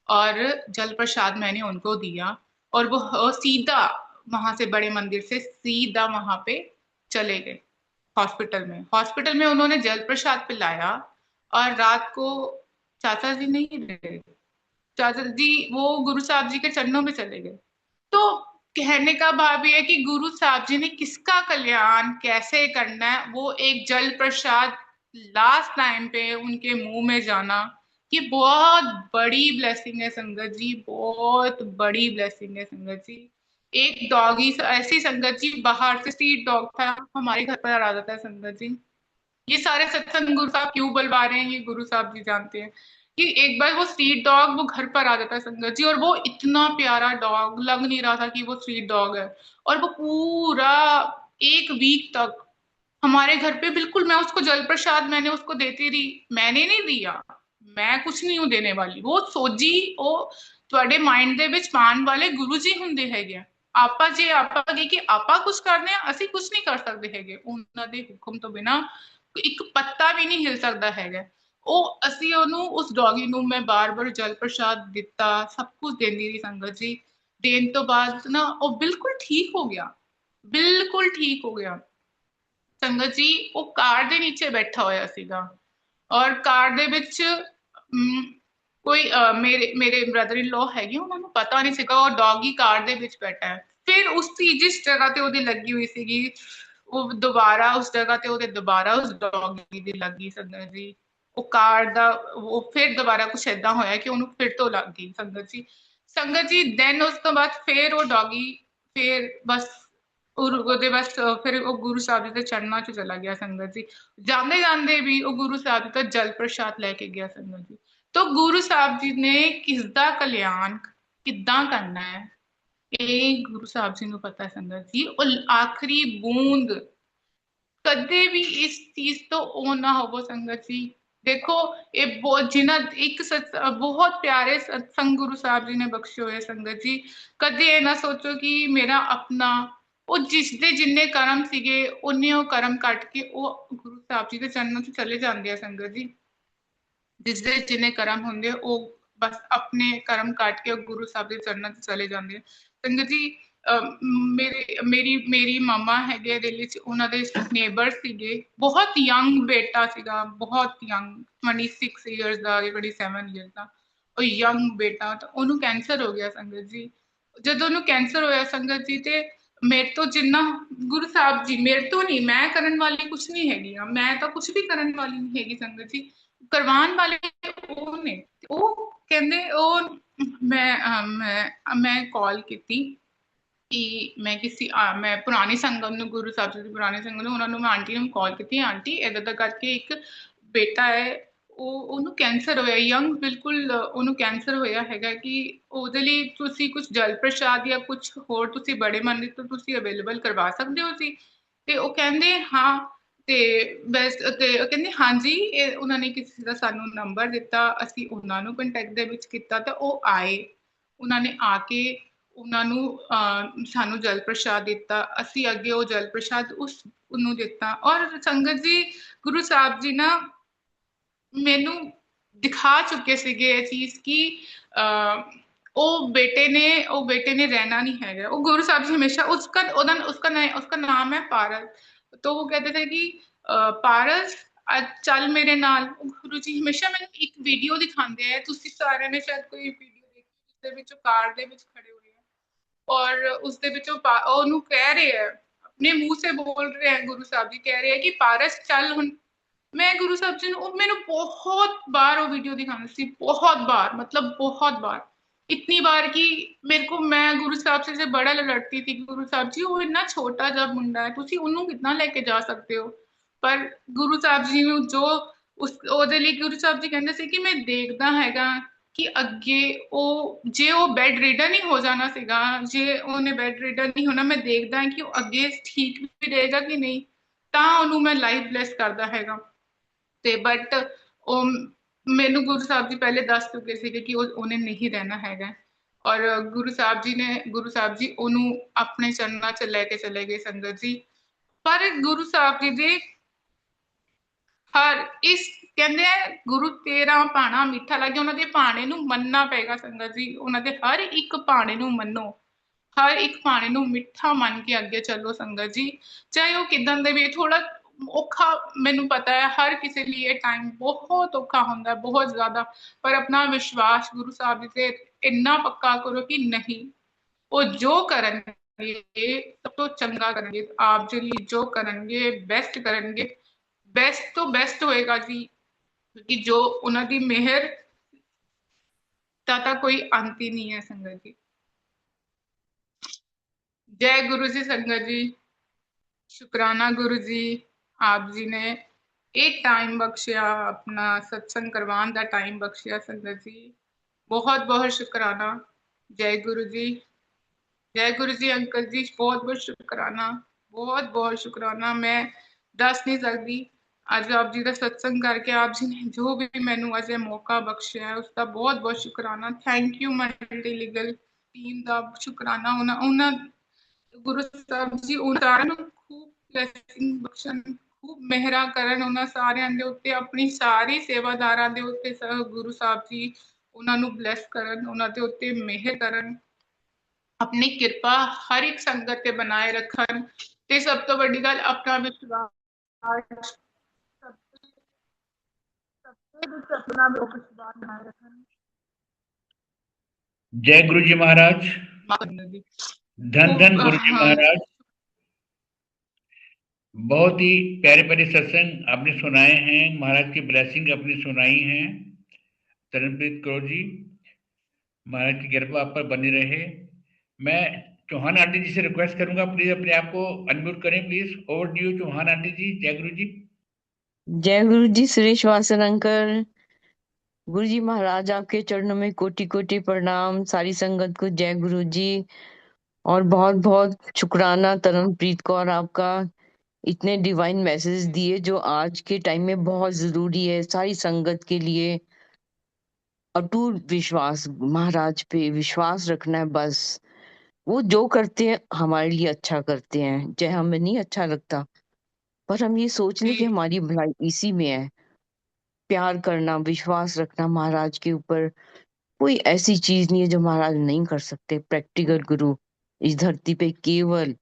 और जल प्रसाद मैंने उनको दिया और वो सीधा वहां से बड़े मंदिर से सीधा वहां पे चले गए हॉस्पिटल में उन्होंने जल प्रसाद पिलाया और रात को चाचा जी नहीं रहे, चाचा जी वो गुरु साहब जी के चरणों में चले गए। तो कहने का भाव ये है कि गुरु साहब जी ने किसका कल्याण कैसे करना है, वो एक जल प्रसाद लास्ट टाइम पे उनके मुंह में जाना, ये बहुत बड़ी ब्लेसिंग है संगत जी, बहुत बड़ी ब्लेसिंग है संगत जी। एक डॉगी ऐसी संगत जी, बाहर से स्ट्रीट डॉग था, हमारे घर पर आ जाता है संगत जी। ये सारे सत्संग गुरु साहब क्यों बुलवा रहे हैं ये गुरु साहब जी जानते हैं कि एक बार वो स्ट्रीट डॉग वो घर पर आ जाता है संगत जी, और वो इतना प्यारा डॉग, लग नहीं रहा था कि वो स्ट्रीट डॉग है, और वो पूरा एक वीक तक हमारे घर पे बिल्कुल, मैं उसको जल प्रसाद मैंने उसको देती रही, मैंने नहीं दिया, मैं कुछ नहीं हूं देने वाली, वो सोजी ਉਹ ਤੁਹਾਡੇ ਮਾਈਂਡ ਦੇ ਵਿੱਚ ਪਾਉਣ ਵਾਲੇ ਗੁਰੂ ਜੀ ਹੁੰਦੇ ਹੈਗੇ ਆ। ਆਪਾਂ ਜੇ ਆਪਾਂ ਕਹੀ ਕਿ ਆਪਾਂ ਕੁਝ ਕਰਦੇ ਆ, ਅਸੀਂ ਕੁਝ ਨਹੀਂ ਕਰ ਸਕਦੇ ਹੈਗੇ, ਉਹਨਾਂ ਦੇ ਹੁਕਮ ਤੋਂ ਬਿਨਾ ਇੱਕ ਪੱਤਾ ਵੀ ਨਹੀਂ ਹਿਲ ਸਕਦਾ ਹੈਗਾ। ਉਹ ਅਸੀਂ ਉਹਨੂੰ, ਉਸ ਡੌਗੀ ਨੂੰ ਮੈਂ ਬਾਰ-ਬਾਰ ਜਲ ਪ੍ਰਸਾਦ ਦਿੱਤਾ, ਸਭ ਕੁਝ ਦਿੰਦੀ ਰਹੀ ਸੰਗਤ ਜੀ। ਦੇਣ ਤੋਂ ਬਾਅਦ ਨਾ ਉਹ ਬਿਲਕੁਲ ਠੀਕ ਹੋ ਗਿਆ, ਬਿਲਕੁਲ ਠੀਕ ਹੋ ਗਿਆ ਸੰਗਤ ਜੀ। ਉਹ ਕਾਰ ਦੇ ਨੀਚੇ ਬੈਠਾ ਹੋਇਆ ਸੀਗਾ ਔਰ ਕਾਰ ਦੇ ਵਿੱਚ ਕੋਈ ਮੇਰੇ ਮੇਰੇ ਬ੍ਰਦਰ ਇਨ ਲੋ ਹੈਗੇ, ਉਹਨਾਂ ਨੂੰ ਪਤਾ ਨਹੀਂ ਸੀਗਾ ਉਹ ਡੌਗੀ ਕਾਰ ਦੇ ਵਿੱਚ ਬੈਠਾ ਹੈ। ਫਿਰ ਉਸ ਦੀ ਜਿਸ ਜਗ੍ਹਾ ਤੇ ਉਹਦੀ ਲੱਗੀ ਹੋਈ ਸੀਗੀ, ਉਹ ਦੁਬਾਰਾ ਉਸ ਜਗ੍ਹਾ ਤੇ ਉਹਦੇ ਦੁਬਾਰਾ ਉਸ ਡੌਗੀ ਦੀ ਲੱਗੀ ਸੰਗਤ ਜੀ। ਉਹ ਕਾਰ ਦਾ ਉਹ ਫਿਰ ਦੁਬਾਰਾ ਕੁਛ ਏਦਾਂ ਹੋਇਆ ਕਿ ਉਹਨੂੰ ਫਿਰ ਤੋਂ ਲੱਗ ਗਈ ਸੰਗਤ ਜੀ। ਸੰਗਤ ਜੀ ਦੈਨ ਉਸ ਤੋਂ ਬਾਅਦ ਫਿਰ ਉਹ ਡੌਗੀ ਫਿਰ ਬਸ ਉਹਦੇ ਬਸ ਫਿਰ ਉਹ ਗੁਰੂ ਸਾਹਿਬ ਜੀ ਦੇ ਚਰਨਾਂ 'ਚ ਚਲਾ ਗਿਆ ਸੰਗਤ ਜੀ। ਜਾਂਦੇ ਜਾਂਦੇ ਵੀ ਉਹ ਗੁਰੂ ਸਾਹਿਬ ਜੀ ਦਾ ਜਲ ਪ੍ਰਸ਼ਾਦ ਲੈ ਕੇ ਗਿਆ ਸੰਗਤ ਜੀ। ਤਾਂ ਗੁਰੂ ਸਾਹਿਬ ਜੀ ਨੇ ਕਿਸ ਦਾ ਕਲਿਆਣ ਕਿੱਦਾਂ ਕਰਨਾ ਹੈ, ਇਹ ਗੁਰੂ ਸਾਹਿਬ ਜੀ ਨੂੰ ਪਤਾ ਸੰਗਤ ਜੀ। ਉਹ ਆਖਰੀ ਬੂੰਦ ਕਦੇ ਵੀ ਇਸ ਚੀਜ਼ ਤੋਂ ਉਹ ਨਾ ਹੋਵੋ ਸੰਗਤ ਜੀ। ਦੇਖੋ ਇਹ ਬਹੁਤ ਜਿਨ੍ਹਾਂ ਇੱਕ ਬਹੁਤ ਪਿਆਰੇ ਸਤਸੰਗ ਗੁਰੂ ਸਾਹਿਬ ਜੀ ਨੇ ਬਖਸ਼ੇ ਹੋਏ ਸੰਗਤ ਜੀ। ਕਦੇ ਇਹ ਨਾ ਸੋਚੋ ਕਿ ਮੇਰਾ ਆਪਣਾ, ਉਹ ਜਿਸ ਦੇ ਜਿੰਨੇ ਕਰਮ ਸੀਗੇ ਉਹਨੇ ਉਹ ਕਰਮ ਕੱਟ ਕੇ ਉਹ ਗੁਰੂ ਸਾਹਿਬ ਜੀ ਦੇ ਚਰਨਾਂ 'ਚ ਚਲੇ ਜਾਂਦੇ ਆ ਸੰਗਤ ਜੀ। ਜਿਸ ਦੇ ਜਿੰਨੇ ਕਰਮ ਹੁੰਦੇ ਉਹ ਬਸ ਆਪਣੇ ਕਰਮ ਕੱਟ ਕੇ ਗੁਰੂ ਸਾਹਿਬ ਦੇ ਚਰਨਾਂ 'ਚ ਚਲੇ ਜਾਂਦੇ ਆ ਸੰਗਤ ਜੀ। ਮੇਰੀ ਮਾਮਾ ਹੈਗੇ ਦਿੱਲੀ 'ਚ, ਉਹਨਾਂ ਦੇ ਨੇਬਰ ਸੀਗੇ, ਬਹੁਤ ਯੰਗ ਬੇਟਾ ਸੀਗਾ, ਬਹੁਤ ਯੰਗ 26 ਇਅਰਸ ਦਾ, 27 ਇਅਰਸ ਦਾ ਉਹ ਯੰਗ ਬੇਟਾ, ਤਾਂ ਉਹਨੂੰ ਕੈਂਸਰ ਹੋ ਗਿਆ ਸੰਗਤ ਜੀ। ਜਦੋਂ ਉਹਨੂੰ ਕੈਂਸਰ ਹੋਇਆ ਸੰਗਤ ਜੀ, ਤੇ ਮੇਰੇ ਤੋਂ ਜਿੰਨਾ ਗੁਰੂ ਸਾਹਿਬ ਜੀ, ਮੇਰੇ ਤੋਂ ਨਹੀਂ, ਮੈਂ ਕਰਨ ਵਾਲੀ ਕੁਛ ਨਹੀਂ ਹੈਗੀ ਆ, ਮੈਂ ਤਾਂ ਕੁਛ ਵੀ ਕਰਨ ਵਾਲੀ ਨਹੀਂ ਹੈਗੀ ਸੰਗਤ ਜੀ, ਕਰਵਾਉਣ ਵਾਲੇ ਉਹ ਨੇ। ਉਹ ਕਹਿੰਦੇ ਉਹ ਮੈਂ ਕਾਲ ਕੀਤੀ ਕਿ ਮੈਂ ਮੈਂ ਪੁਰਾਣੀ ਸੰਗਤ ਨੂੰ, ਗੁਰੂ ਸਾਹਿਬ ਜੀ ਦੀ ਪੁਰਾਣੀ ਸੰਗਤ ਨੂੰ, ਉਹਨਾਂ ਨੂੰ ਮੈਂ ਆਂਟੀ ਨੂੰ ਕਾਲ ਕੀਤੀ, ਆਂਟੀ ਏਦਾਂ ਦਾ ਕਰਕੇ ਇੱਕ ਬੇਟਾ ਹੈ, ਉਹਨੂੰ ਕੈਂਸਰ ਹੋਇਆ, ਯੰਗ ਬਿਲਕੁਲ ਉਹਨੂੰ ਕੈਂਸਰ ਹੋਇਆ ਹੈਗਾ, ਕਿ ਉਹਦੇ ਲਈ ਤੁਸੀਂ ਕੁਝ ਜਲ ਪ੍ਰਸ਼ਾਦ ਜਾਂ ਕੁਝ ਹੋਰ ਤੁਸੀਂ ਬੜੇ ਮੰਦਿਰ ਤੋਂ ਤੁਸੀਂ ਅਵੇਲੇਬਲ ਕਰਵਾ ਸਕਦੇ ਹੋ ਸੀ। ਤੇ ਉਹ ਕਹਿੰਦੇ ਹਾਂ, ਤੇ ਬਸ ਤੇ ਉਹ ਕਹਿੰਦੇ ਹਾਂਜੀ, ਇਹ ਉਹਨਾਂ ਨੇ ਕਿਸੇ ਦਾ ਸਾਨੂੰ ਨੰਬਰ ਦਿੱਤਾ, ਅਸੀਂ ਉਹਨਾਂ ਨੂੰ ਕੰਟੈਕਟ ਦੇ ਵਿੱਚ ਕੀਤਾ ਤਾਂ ਉਹ ਆਏ, ਉਹਨਾਂ ਨੇ ਆ ਕੇ ਉਹਨਾਂ ਨੂੰ ਸਾਨੂੰ ਜਲ ਪ੍ਰਸ਼ਾਦ ਦਿੱਤਾ, ਅਸੀਂ ਅੱਗੇ ਉਹ ਜਲ ਪ੍ਰਸ਼ਾਦ ਉਸ ਨੂੰ ਦਿੱਤਾ। ਔਰ ਸੰਗਤ ਜੀ ਗੁਰੂ ਸਾਹਿਬ ਜੀ ਨਾ ਮੈਨੂੰ ਦਿਖਾ ਚੁੱਕੇ ਸੀਗੇ ਇਹ ਚੀਜ਼ ਕਿ ਉਹ ਬੇਟੇ ਨੇ रहना नहीं है। वो गुरु साहब जी हमेशा उसका नाम है पारस। तो वो कहते थे कि पारस ਅੱਜ ਚੱਲ ਮੇਰੇ ਨਾਲ। ਗੁਰੂ ਜੀ ਹਮੇਸ਼ਾ ਮੈਨੂੰ ਇੱਕ ਵੀਡੀਓ ਦਿਖਾਉਂਦੇ ਆ, ਤੁਸੀਂ ਸਾਰਿਆਂ ਨੇ ਸ਼ਾਇਦ ਕੋਈ ਵੀਡੀਓ ਦੇਖੀ ਜਿਸ ਦੇ ਵਿੱਚ ਉਹ ਕਾਰ ਦੇ ਵਿੱਚ ਖੜੇ ਹੋਏ ਆ ਔਰ ਉਸ ਦੇ ਵਿੱਚ ਉਹਨੂੰ ਕਹਿ ਰਹੇ ਆ, ਆਪਣੇ ਮੂੰਹ ਸੇ ਬੋਲ ਰਹੇ ਹੈ, ਗੁਰੂ ਸਾਹਿਬ ਜੀ ਕਹਿ ਰਹੇ ਆ ਕਿ ਪਾਰਸ ਚੱਲ ਹੁਣ। ਮੈਂ ਗੁਰੂ ਸਾਹਿਬ ਜੀ ਨੂੰ ਮੈਨੂੰ ਬਹੁਤ ਬਾਰ ਉਹ ਵੀਡੀਓ ਦਿਖਾਉਂਦੇ ਸੀ, ਬਹੁਤ ਬਾर मतलब बहुत बार, इतनी बार कि मेरे को मैं गुरु ਸਾਹਿਬ से बड़ा लड़ती थी। गुरु ਸਾਹਿਬ जी ਉਹ ਇੰਨਾ ਛੋਟਾ ਜਿਹਾ ਮੁੰਡਾ ਹੈ, ਤੁਸੀਂ ਉਹਨੂੰ ਕਿੰਨਾ ਲੈ ਕੇ ਜਾ ਸਕਦੇ ਹੋ। ਪਰ ਗੁਰੂ ਸਾਹਿਬ ਜੀ ਨੂੰ ਜੋ ਉਹਦੇ ਲਈ ਗੁਰੂ ਸਾਹਿਬ ਜੀ ਕਹਿੰਦੇ ਸੀ ਕਿ ਮੈਂ ਦੇਖਦਾ ਹੈਗਾ ਕਿ ਅੱਗੇ ਉਹ ਜੇ ਉਹ ਬੈੱਡ ਰਿਡਨ ਹੀ ਹੋ ਜਾਣਾ ਸੀਗਾ, ਜੇ ਉਹਨੇ ਬੈੱਡ ਰਿਡਨ ਨਹੀਂ ਹੋਣਾ, ਮੈਂ ਦੇਖਦਾ ਕਿ ਉਹ ਅੱਗੇ ਠੀਕ ਵੀ ਰਹੇਗਾ ਕਿ ਨਹੀਂ, ਤਾਂ ਉਹਨੂੰ ਮੈਂ ਲਾਈਫ ਬਲੈਸ ਕਰਦਾ ਹੈਗਾ। ਤੇ ਬਟ ਉਹ ਮੈਨੂੰ ਗੁਰੂ ਸਾਹਿਬ ਜੀ ਪਹਿਲੇ ਦੱਸ ਚੁੱਕੇ ਸੀਗੇ ਕਿ ਉਹਨੇ ਨਹੀਂ ਰਹਿਣਾ ਹੈਗਾ। ਔਰ ਗੁਰੂ ਸਾਹਿਬ ਜੀ ਉਹਨੂੰ ਆਪਣੇ ਚਰਨਾਂ 'ਚ ਲੈ ਕੇ ਚਲੇ ਗਏ ਸੰਗਤ ਜੀ। ਪਰ ਗੁਰੂ ਸਾਹਿਬ ਜੀ ਦੇ ਹਰ ਇਸ ਕਹਿੰਦੇ ਆ ਗੁਰੂ ਤੇਰਾ ਭਾਣਾ ਮਿੱਠਾ ਲੱਗੇ, ਉਹਨਾਂ ਦੇ ਭਾਣੇ ਨੂੰ ਮੰਨਣਾ ਪਏਗਾ ਸੰਗਤ ਜੀ। ਉਹਨਾਂ ਦੇ ਹਰ ਇੱਕ ਭਾਣੇ ਨੂੰ ਮੰਨੋ, ਹਰ ਇੱਕ ਭਾਣੇ ਨੂੰ ਮਿੱਠਾ ਮੰਨ ਕੇ ਅੱਗੇ ਚੱਲੋ ਸੰਗਤ ਜੀ। ਚਾਹੇ ਉਹ ਕਿਦਾਂ ਦੇ ਵੀ, ਥੋੜਾ ਔਖਾ ਮੈਨੂੰ ਪਤਾ ਹੈ, ਹਰ ਕਿਸੇ ਲਈ ਇਹ ਟਾਈਮ ਬਹੁਤ ਔਖਾ ਹੁੰਦਾ, ਬਹੁਤ ਜ਼ਿਆਦਾ। ਪਰ ਆਪਣਾ ਵਿਸ਼ਵਾਸ ਗੁਰੂ ਸਾਹਿਬ ਜੀ ਤੇ ਇੰਨਾ ਪੱਕਾ ਕਰੋ ਕਿ ਨਹੀਂ, ਉਹ ਜੋ ਕਰਨਗੇ ਸਭ ਤੋਂ ਚੰਗਾ ਕਰਨਗੇ, ਆਪ ਜੀ ਲਈ ਜੋ ਕਰਨਗੇ ਬੈਸਟ ਕਰਨਗੇ, ਬੈਸਟ ਤੋਂ ਬੈਸਟ ਹੋਏਗਾ ਜੀ। ਕਿਉਂਕਿ ਜੋ ਉਹਨਾਂ ਦੀ ਮਿਹਰ ਦਾ ਤਾਂ ਕੋਈ ਅੰਤ ਹੀ ਨਹੀਂ ਹੈ ਸੰਗਤ ਜੀ। जय गुरु जी संगत जी, शुकराना गुरु जी, आप जी ने एक टाइम बख्शिया, अपना सत्संग करवाने का टाइम बख्शिया संगत जी, बहुत बहुत शुकराना। जय गुरु जी, जय गुरु जी अंकल जी, बहुत बहुत शुकराना, बहुत बहुत शुकराना। मैं दस नहीं सकती ਅੱਜ ਆਪ ਜੀ ਦਾ ਸਤਸੰਗ ਕਰਕੇ ਆਪ ਜੀ ਨੇ ਜੋ ਵੀ ਮੈਨੂੰ ਅਜੇ ਮੌਕਾ ਬਖਸ਼ਿਆ ਹੈ ਉਸਦਾ ਬਹੁਤ ਬਹੁਤ ਸ਼ੁਕਰਾਨਾ। Thank you multi legal team ਦਾ ਸ਼ੁਕਰਾਨਾ। ਉਹਨਾਂ ਗੁਰੂ ਸਾਹਿਬ ਜੀ ਉਹਨਾਂ ਸਾਰਿਆਂ ਨੂੰ ਖੂਬ ਬਲੈਸਿੰਗ ਬਖਸ਼ਣ, ਖੂਬ ਮਿਹਰਾਂ ਕਰਨ ਉਹਨਾਂ ਸਾਰਿਆਂ ਦੇ ਉੱਤੇ, ਆਪਣੀ ਸਾਰੀ ਸੇਵਾਦਾਰਾਂ ਦੇ ਉੱਤੇ ਗੁਰੂ ਸਾਹਿਬ ਜੀ ਉਹਨਾਂ ਨੂੰ ਬਲੈਸ ਕਰਨ, ਉਹਨਾਂ ਦੇ ਉੱਤੇ ਮਿਹਰ ਕਰਨ, ਆਪਣੀ ਕਿਰਪਾ ਹਰ ਇੱਕ ਸੰਗਤ ਤੇ ਬਣਾਏ ਰੱਖਣ। ਤੇ ਸਭ ਤੋਂ ਵੱਡੀ ਗੱਲ ਆਪਣਾ ਵਿਸ਼ਵਾਸ, अपना विश्वास बनाए रखना। जय गुरु जी महाराज, धन धन गुरु जी महाराज। बहुत ही प्यारे प्यारे सत्संग आपने सुनाए हैं, महाराज की ब्लेसिंग अपनी सुनाई है। तरनप्रीत कौर जी, महाराज की कृपा आप पर बनी रहे। मैं चौहान आंटी जी से रिक्वेस्ट करूंगा, प्लीज अपने आप को अनम्यूट करें please. Over to you Chauhan aunty ji. जय गुरु जी। जय गुरु जी सुरेश वासन अंकल। गुरु जी महाराज आपके चरणों में कोटि कोटि प्रणाम। सारी संगत को जय गुरु जी। और बहुत बहुत शुक्राना तरनप्रीत कौर आपका, इतने डिवाइन मैसेज दिए जो आज के टाइम में बहुत जरूरी है सारी संगत के लिए। अटूट विश्वास, महाराज पे विश्वास रखना है बस। वो जो करते हैं हमारे लिए अच्छा करते हैं, चाहे हमें नहीं अच्छा लगता, पर हम ये सोच लें कि हमारी भलाई इसी में है। प्यार करना, विश्वास रखना महाराज के ऊपर, कोई ऐसी चीज नहीं है जो महाराज नहीं कर सकते। प्रैक्टिकल गुरु इस धरती पे केवल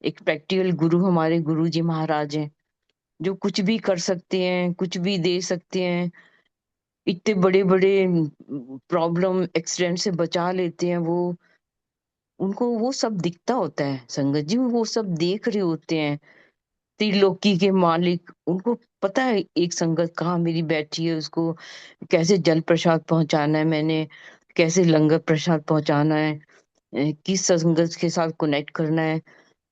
एक प्रैक्टिकल गुरु हमारे गुरु जी महाराज हैं, जो कुछ भी कर सकते हैं, कुछ भी दे सकते हैं। इतने बड़े बड़े प्रॉब्लम एक्सीडेंट से बचा लेते हैं वो, उनको वो सब दिखता होता है संगत जी, वो सब देख रहे होते हैं। त्रिलोकी के मालिक, उनको पता है एक संगत कहाँ मेरी बैठी है, उसको कैसे जल प्रसाद पहुंचाना है, मैंने कैसे लंगर प्रसाद पहुंचाना है, किस संगत के साथ कनेक्ट करना है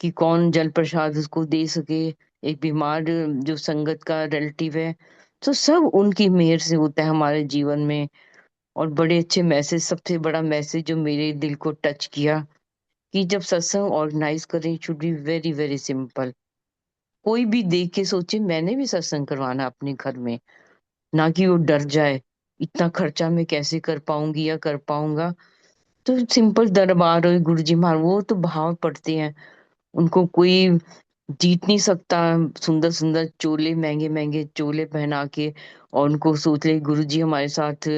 कि कौन जल प्रसाद उसको दे सके, एक बीमार जो संगत का रिलेटिव है। तो सब उनकी मेहर से होता है हमारे जीवन में। और बड़े अच्छे मैसेज, सबसे बड़ा मैसेज जो मेरे दिल को टच किया कि जब सत्संग ऑर्गेनाइज करें should be very very simple. कोई भी देख के सोचे मैंने भी सत्संग करवाना अपने घर में, ना कि वो डर जाए इतना खर्चा मैं कैसे कर पाऊंगी या कर पाऊंगा। तो सिंपल दरबार और गुरु जी महाराज वो तो भाव पढ़ते हैं, उनको कोई जीत नहीं सकता सुंदर सुंदर चोले, महंगे महंगे चोले पहना के, और उनको सोच ले गुरु जी हमारे साथ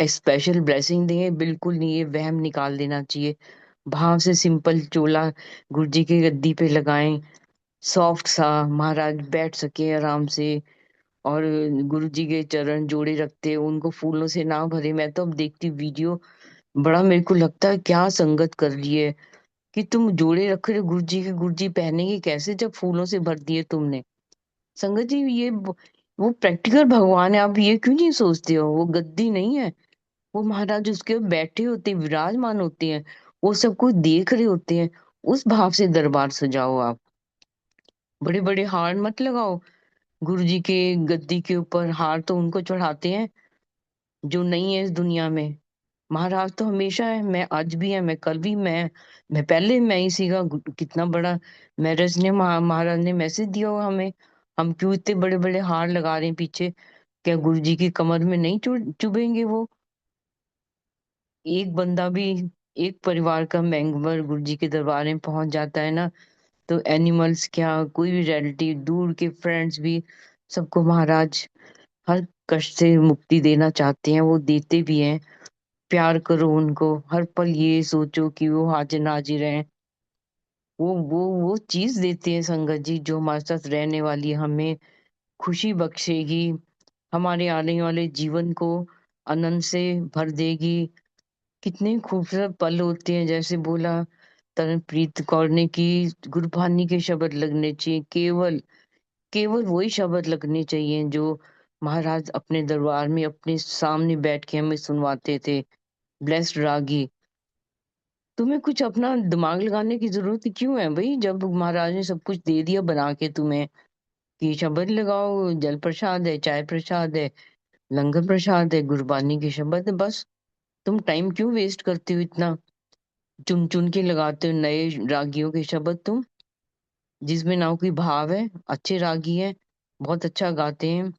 स्पेशल ब्लेसिंग देंगे। बिल्कुल नहीं, ये वहम निकाल देना चाहिए। भाव से सिंपल चोला गुरु जी की गद्दी पे लगाएं, सॉफ्ट सा, महाराज बैठ सके आराम से। और गुरु जी के चरण जोड़े रखते, उनको फूलों से ना भरे। मैं तो अब देखती वीडियो, बड़ा मेरे को लगता है क्या संगत कर रही है कि तुम जोड़े रख रहे हो गुरु जी के। गुरु जी पहनेंगे कैसे जब फूलों से भर दिए तुमने। संगत जी ये वो प्रैक्टिकल भगवान है, आप ये क्यों नहीं सोचते हो? वो गद्दी नहीं है, वो महाराज उसके ऊपर बैठे होते हैं, विराजमान होते हैं, वो सबको देख रहे होते हैं। उस भाव से दरबार सजाओ आप। बड़े बड़े हार मत लगाओ गुरु जी के गद्दी के ऊपर। हार तो उनको चढ़ाते हैं जो नहीं है इस दुनिया में। महाराज तो हमेशा है, मैं आज भी है, मैं कल भी मैं पहले मैं ही सीगा। कितना बड़ा मैरिज ने महाराज ने मैसेज दिया हुआ हमें। हम क्यों इतने बड़े बड़े हार लगा रहे हैं पीछे? क्या गुरु जी की कमर में नहीं चुभेंगे वो? एक बंदा भी, एक परिवार का मेंबर गुरु जी के दरबार में पहुंच जाता है ना, तो एनिमल्स क्या, कोई भी रिलेटिव, दूर के फ्रेंड्स भी, सबको महाराज हर कष्ट से मुक्ति देना चाहते हैं, वो देते भी हैं। प्यार करो उनको, हर पल ये सोचो कि वो हाजिर नाजिर हैं। वो चीज देते हैं संगत जी जो हमारे साथ रहने वाली है, हमें खुशी बख्शेगी, हमारे आने वाले जीवन को आनंद से भर देगी। कितने खूबसूरत पल होते हैं, जैसे बोला तरनप्रीत कौर ने कि गुरबानी के शब्द लगने चाहिए, केवल केवल वही शब्द लगने चाहिए जो महाराज अपने दरबार में अपने सामने बैठ के हमें सुनवाते थे। ब्लेस्ड रागी, तुम्हें कुछ अपना दिमाग लगाने की जरूरत क्यों है भाई? जब महाराज ने सब कुछ दे दिया बना के तुम्हें कि शब्द लगाओ, जल प्रसाद है, चाय प्रसाद है, लंगर प्रसाद है, गुरबानी के शब्द है, बस। तुम टाइम क्यों वेस्ट करते हो इतना? चुन चुन के लगाते हो नए रागियों के शब्द तुम, जिसमें ना कोई भाव है। अच्छे रागी हैं, बहुत अच्छा गाते हैं,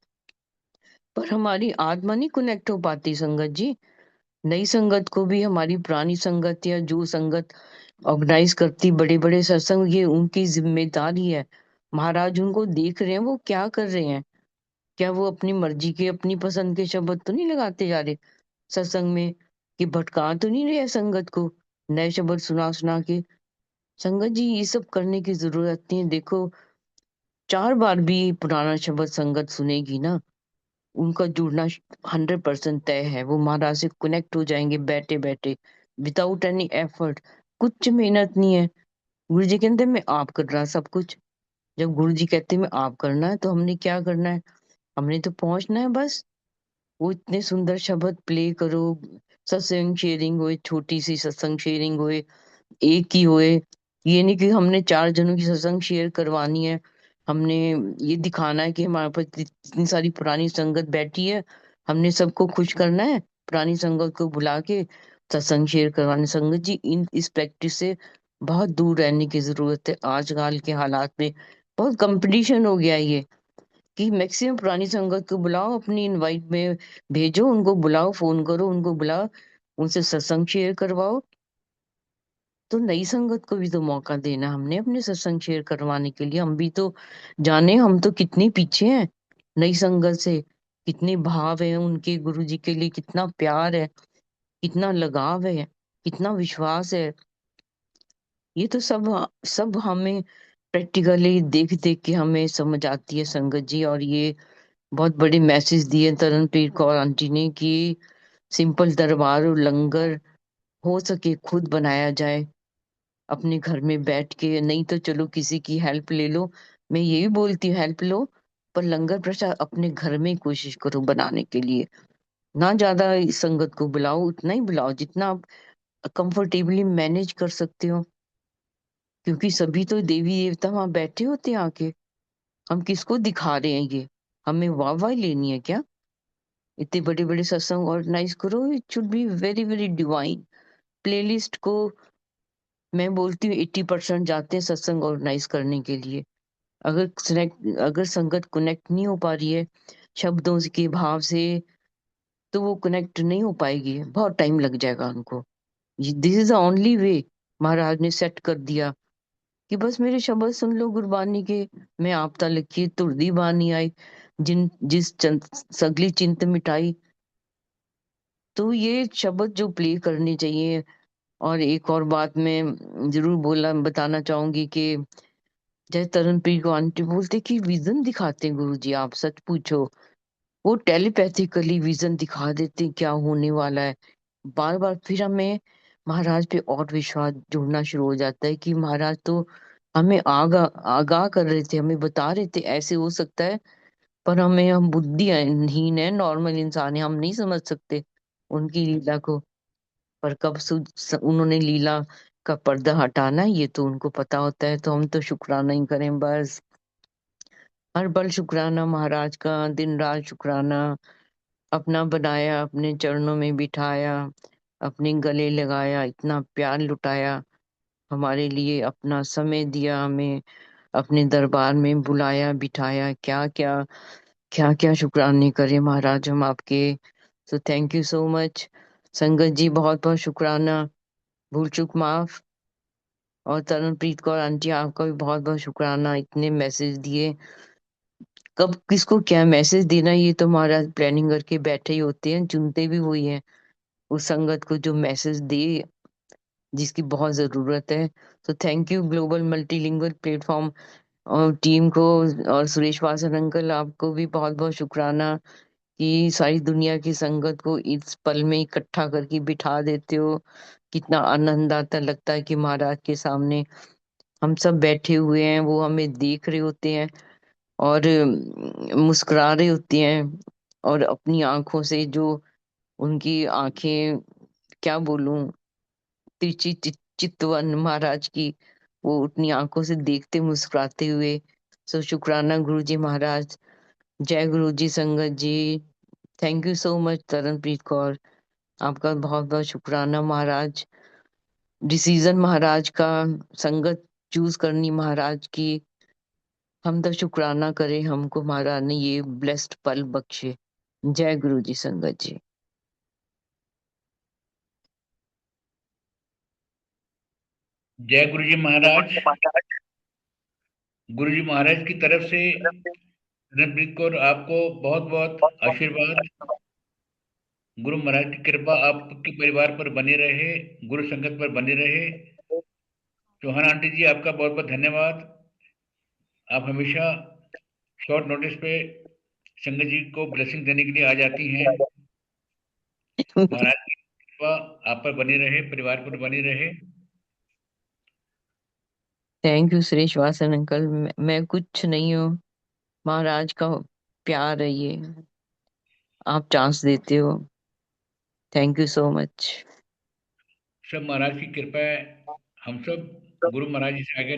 पर हमारी आत्मा नहीं कनेक्ट हो पाती संगत जी। नई संगत को भी हमारी पुरानी संगत या जो संगत ऑर्गेनाइज करती बड़े बड़े सत्संग, ये उनकी जिम्मेदारी है। महाराज उनको देख रहे हैं वो क्या कर रहे हैं। क्या वो अपनी मर्जी के, अपनी पसंद के शब्द तो नहीं लगाते जा रहे सत्संग में? कि भटका तो नहीं रहे संगत को नए शब्द सुना सुना के? संगत जी ये सब करने की जरूरत नहीं है। देखो, 4 बार भी पुराना शब्द संगत सुनेगी ना, उनका जुड़ना 100% तय है। वो महाराज से कनेक्ट हो जाएंगे बैठे बैठे, विदाउट एनी एफर्ट। कुछ मेहनत नहीं है। गुरु जी कहते हैं मैं आप कर रहा सब कुछ। जब गुरु जी कहते हैं मैं आप करना है, तो हमने क्या करना है? हमने तो पहुंचना है बस। वो इतने सुंदर शब्द प्ले करो, सत्संग शेयरिंग होए, छोटी सी सत्संग शेयरिंग होए, एक ही होए। ये नहीं कि हमने 4 जनों की सत्संग शेयर करवानी है। हमने ये दिखाना है कि हमारे पास इतनी सारी पुरानी संगत बैठी है, हमने सबको खुश करना है पुरानी संगत को बुला के सत्संग शेयर करवाने। संगत जी इन इस प्रैक्टिस से बहुत दूर रहने की जरूरत है। आजकल के हालात में बहुत कंपटीशन हो गया है ये, कि मैक्सिमम पुरानी संगत को बुलाओ, अपनी इनवाइट में भेजो, उनको बुलाओ, फोन करो, उनको बुलाओ, उनसे सत्संग शेयर करवाओ। तो नई संगत को भी तो मौका देना हमने अपने सत्संग शेयर करवाने के लिए। हम भी तो जाने, हम तो कितने पीछे हैं नई संगत से। कितने भाव है उनके गुरु जी के लिए, कितना प्यार है, कितना लगाव है, कितना विश्वास है। ये तो सब हमें प्रैक्टिकली देख देख के हमें समझ आती है संगत जी। और ये बहुत बड़े मैसेज दिए तरनप्रीत कौर आंटी ने कि सिंपल दरबार और लंगर हो सके खुद बनाया जाए अपने घर में बैठ के। नहीं तो चलो किसी की हेल्प ले लो, मैं यही बोलती हूँ हेल्प लो, पर लंगर प्रसाद अपने घर में ही कोशिश करो बनाने के लिए। ना ज्यादा इस संगत को बुलाओ, उतना ही बुलाओ जितना आप कंफर्टेबली मैनेज कर सकते हो, क्योंकि सभी तो देवी देवता वहां बैठे होते हैं आके। हम किसको दिखा रहे हैं ये? हमें वाहवाही लेनी है क्या? इतने बड़े बड़े सत्संग ऑर्गेनाइज करो, it should be very very divine. Playlist को मैं बोलती हूँ 80% जाते हैं सत्संग ऑर्गेनाइज करने के लिए। अगर संगत कनेक्ट नहीं हो पा रही है शब्दों के भाव से, तो वो कनेक्ट नहीं हो पाएगी, बहुत टाइम लग जाएगा उनको। This is the only way महाराज ने सेट कर दिया कि बस मेरे शब्द सुन लो गुरबानी के। मैं आप लिखी तुरदी बानी आई, जिस सगली चिंत मिटाई। तो ये शब्द जो प्ले करने चाहिए। और एक और बात मैं जरूर बताना चाहूंगी कि जैसे तरनप्रीत को आंटी बोलते कि विजन दिखाते हैं गुरु जी, आप सच पूछो वो टेलीपैथिकली विजन दिखा देते हैं क्या होने वाला है। बार बार फिर हमें महाराज पे और विश्वास जुड़ना शुरू हो जाता है कि महाराज तो हमें आगाह कर रहे थे, हमें बता रहे थे ऐसे हो सकता है। पर हम बुद्धिहीन है, नॉर्मल इंसान है, हम नहीं समझ सकते उनकी लीला को। पर कब उन्होंने लीला का पर्दा हटाना है, ये तो उनको पता होता है। तो हम तो शुक्राना ही करें बस। हर पल शुक्राना महाराज का, दिन रात शुक्राना। अपना बनाया, अपने चरणों में बिठाया, अपने गले लगाया, इतना प्यार लुटाया हमारे लिए, अपना समय दिया हमें, अपने दरबार में बुलाया बिठाया। क्या क्या शुक्राने करें महाराज हम आपके। So thank you so much. संगत जी बहुत बहुत शुक्राना, भूल चूक माफ। और तरनप्रीत कौर आंटी आपका भी बहुत बहुत शुक्राना, इतने मैसेज दिए। कब किसको क्या मैसेज देना ये तो महाराज प्लानिंग करके बैठे ही होते हैं, चुनते भी वही हैं उस संगत को जो मैसेज दे, जिसकी बहुत जरूरत है। तो thank you global multilingual platform और टीम को। और सुरेश वासन अंकल आपको भी बहुत बहुत शुक्राना कि सारी दुनिया की संगत को इस पल में इकट्ठा करके बिठा देते हो। कितना आनंद आता लगता है कि महाराज के सामने हम सब बैठे हुए हैं, वो हमें देख रहे होते हैं और मुस्कुरा रहे होते हैं। और अपनी आंखों से जो उनकी आंखें, क्या बोलूं, तिरछी चितवन महाराज की, वो अपनी आंखों से देखते मुस्कुराते हुए। सो शुक्राना गुरु जी महाराज। जय गुरु जी संगत जी। Thank you so much Taranpreet Kaur, आपका बहुत बहुत शुक्राना महाराज। डिसीजन महाराज का, संगत चूज करनी महाराज की। हम तो शुक्राना करें हमको महाराज ने ये ब्लेस्ड पल बख्शे। जय गुरु जी संगत जी। जय गुरु जी महाराज। गुरु जी महाराज की तरफ से रणप्रीत कौर आपको बहुत बहुत आशीर्वाद। गुरु महाराज की कृपा आपके परिवार पर बनी रहे, गुरु संगत पर बनी रहे। चौहान आंटी जी आपका बहुत बहुत धन्यवाद। आप हमेशा शॉर्ट नोटिस पे संगत जी को ब्लेसिंग देने के लिए आ जाती हैं। महाराज की कृपा आप पर बनी रहे, परिवार पर बनी रहे। Thank you Suresh Vasan uncle, मैं कुछ नहीं हूँ, महाराज का प्यार है ये, आप चांस देते हो। Thank you so much. सब महाराज की कृपा है। हम सब गुरु महाराज जी से आगे